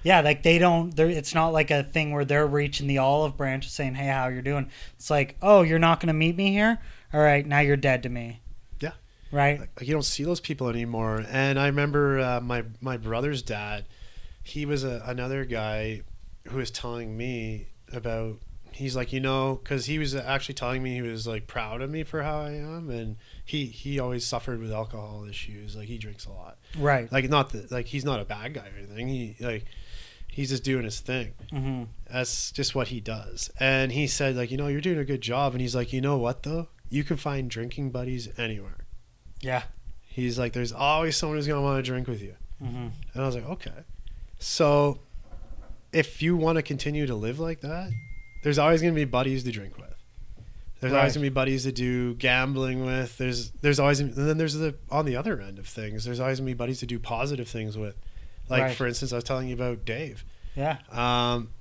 Speaker 1: Yeah, like it's not like a thing where they're reaching the olive branch and saying, hey, how you're doing? It's like, oh, you're not going to meet me here? All right, now you're dead to me.
Speaker 3: Yeah.
Speaker 1: Right?
Speaker 3: Like, you don't see those people anymore. And I remember my brother's dad, he was another guy who was telling me about, he's like, you know, because he was actually telling me he was like proud of me for how I am. And he always suffered with alcohol issues. Like, he drinks a lot.
Speaker 1: Right.
Speaker 3: Like, not that, like, he's not a bad guy or anything. He's just doing his thing.
Speaker 1: Mm-hmm.
Speaker 3: That's just what he does. And he said, like, you know, you're doing a good job. And he's like, you know what, though? You can find drinking buddies anywhere.
Speaker 1: Yeah.
Speaker 3: He's like, there's always someone who's going to want to drink with you.
Speaker 1: Mm-hmm.
Speaker 3: And I was like, okay. So if you want to continue to live like that, there's always going to be buddies to drink with. There's always going to be buddies to do gambling with. There's always, and then there's on the other end of things, there's always going to be buddies to do positive things with. Like, for instance, I was telling you about Dave.
Speaker 1: Yeah.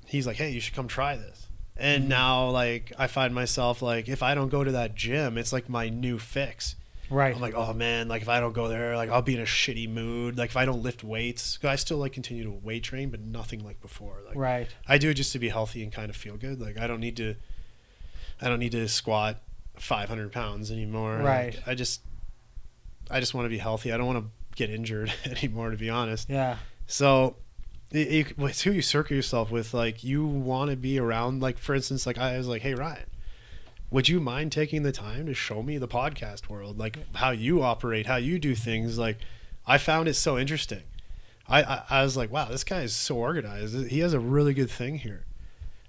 Speaker 3: He's like, hey, you should come try this. And now, like, I find myself, like, if I don't go to that gym, it's like my new fix.
Speaker 1: Right.
Speaker 3: I'm like, oh man, like if I don't go there, like I'll be in a shitty mood. Like if I don't lift weights, 'cause I still like continue to weight train, but nothing like before. Like,
Speaker 1: right.
Speaker 3: I do it just to be healthy and kind of feel good. Like I don't need to squat 500 pounds anymore.
Speaker 1: Right.
Speaker 3: Like, I just want to be healthy. I don't want to get injured anymore, to be honest.
Speaker 1: Yeah.
Speaker 3: So it's who you circle yourself with. Like, you want to be around, like, for instance, like I was like, hey Ryan, would you mind taking the time to show me the podcast world, like how you operate, how you do things? Like, I found it so interesting. I was like, wow, this guy is so organized. He has a really good thing here.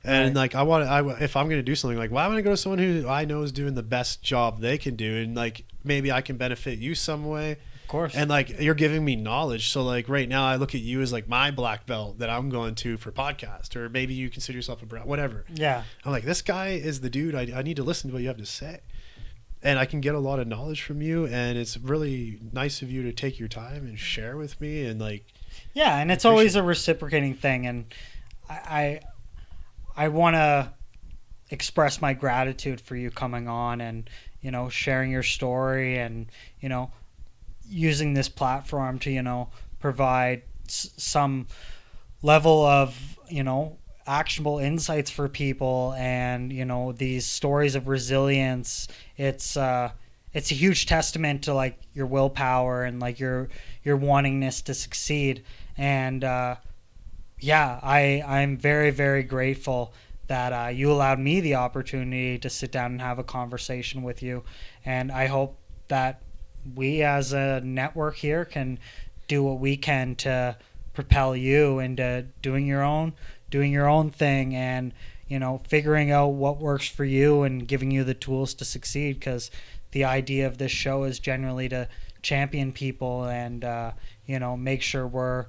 Speaker 3: And like, if I'm going to do something, like, why would I go to someone who I know is doing the best job they can do? And like, maybe I can benefit you some way.
Speaker 1: Of course.
Speaker 3: And like, you're giving me knowledge. So like right now I look at you as like my black belt that I'm going to for podcast, or maybe you consider yourself a brown, whatever.
Speaker 1: Yeah.
Speaker 3: I'm like, this guy is the dude. I need to listen to what you have to say. And I can get a lot of knowledge from you. And it's really nice of you to take your time and share with me. And like,
Speaker 1: yeah. And it's always a reciprocating thing. And I want to express my gratitude for you coming on and, you know, sharing your story and, you know, using this platform to, you know, provide some level of, you know, actionable insights for people, and these stories of resilience. It's a huge testament to like your willpower and like your wantingness to succeed. And I'm very, very grateful that you allowed me the opportunity to sit down and have a conversation with you. And I hope that we as a network here can do what we can to propel you into doing your own thing, and figuring out what works for you and giving you the tools to succeed, because the idea of this show is generally to champion people and make sure we're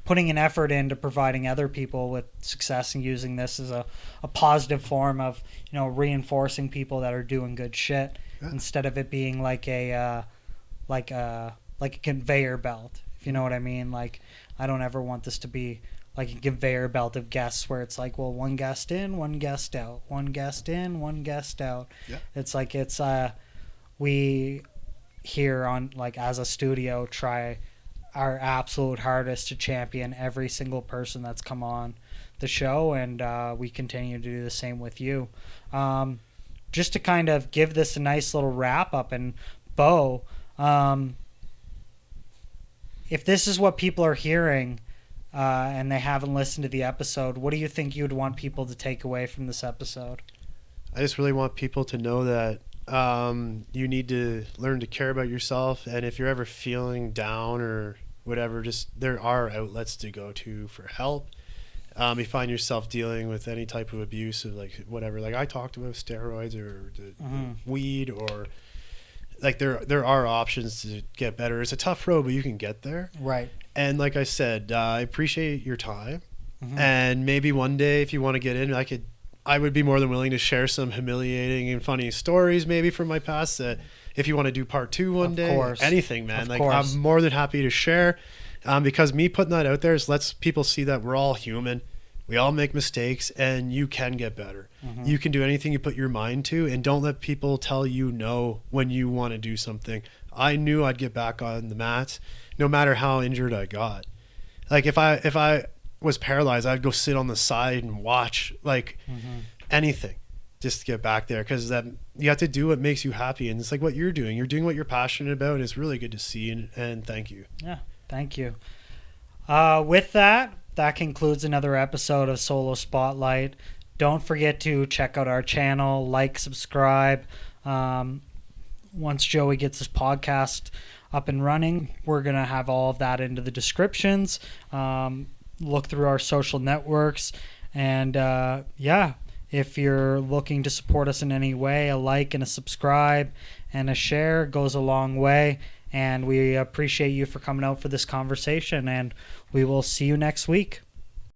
Speaker 1: putting an effort into providing other people with success and using this as a positive form of reinforcing people that are doing good shit, instead of it being like a conveyor belt, if you know what I mean. Like, I don't ever want this to be like a conveyor belt of guests where it's like, well, one guest in, one guest out, one guest in, one guest out. Yeah. It's like we here on, like, as a studio, try our absolute hardest to champion every single person that's come on the show, and we continue to do the same with you. Just to kind of give this a nice little wrap up and bow, if this is what people are hearing and they haven't listened to the episode, what do you think you'd want people to take away from this episode?
Speaker 3: I just really want people to know that you need to learn to care about yourself, and if you're ever feeling down or whatever, just there are outlets to go to for help. You find yourself dealing with any type of abuse of like whatever, like I talked about steroids or the weed, or like there are options to get better. It's a tough road, but you can get there.
Speaker 1: Right.
Speaker 3: And like I said, I appreciate your time. And maybe one day if you want to get in, I would be more than willing to share some humiliating and funny stories maybe from my past, that if you want to do part 2 one day, anything, man, like I'm more than happy to share, because me putting that out there lets people see that we're all human. We all make mistakes, and you can get better. You can do anything you put your mind to, and don't let people tell you no when you want to do something. I knew I'd get back on the mats no matter how injured I got. Like if I was paralyzed, I'd go sit on the side and watch, like anything, just to get back there, because that you have to do what makes you happy, and it's like what you're doing. You're doing what you're passionate about, and it's really good to see, and thank you. Yeah,
Speaker 1: thank you. With that concludes another episode of Solo Spotlight. Don't forget to check out our channel, like, subscribe. Once Joey gets his podcast up and running, we're going to have all of that into the descriptions. Look through our social networks. And if you're looking to support us in any way, a like and a subscribe and a share goes a long way. And we appreciate you for coming out for this conversation, and we will see you next week.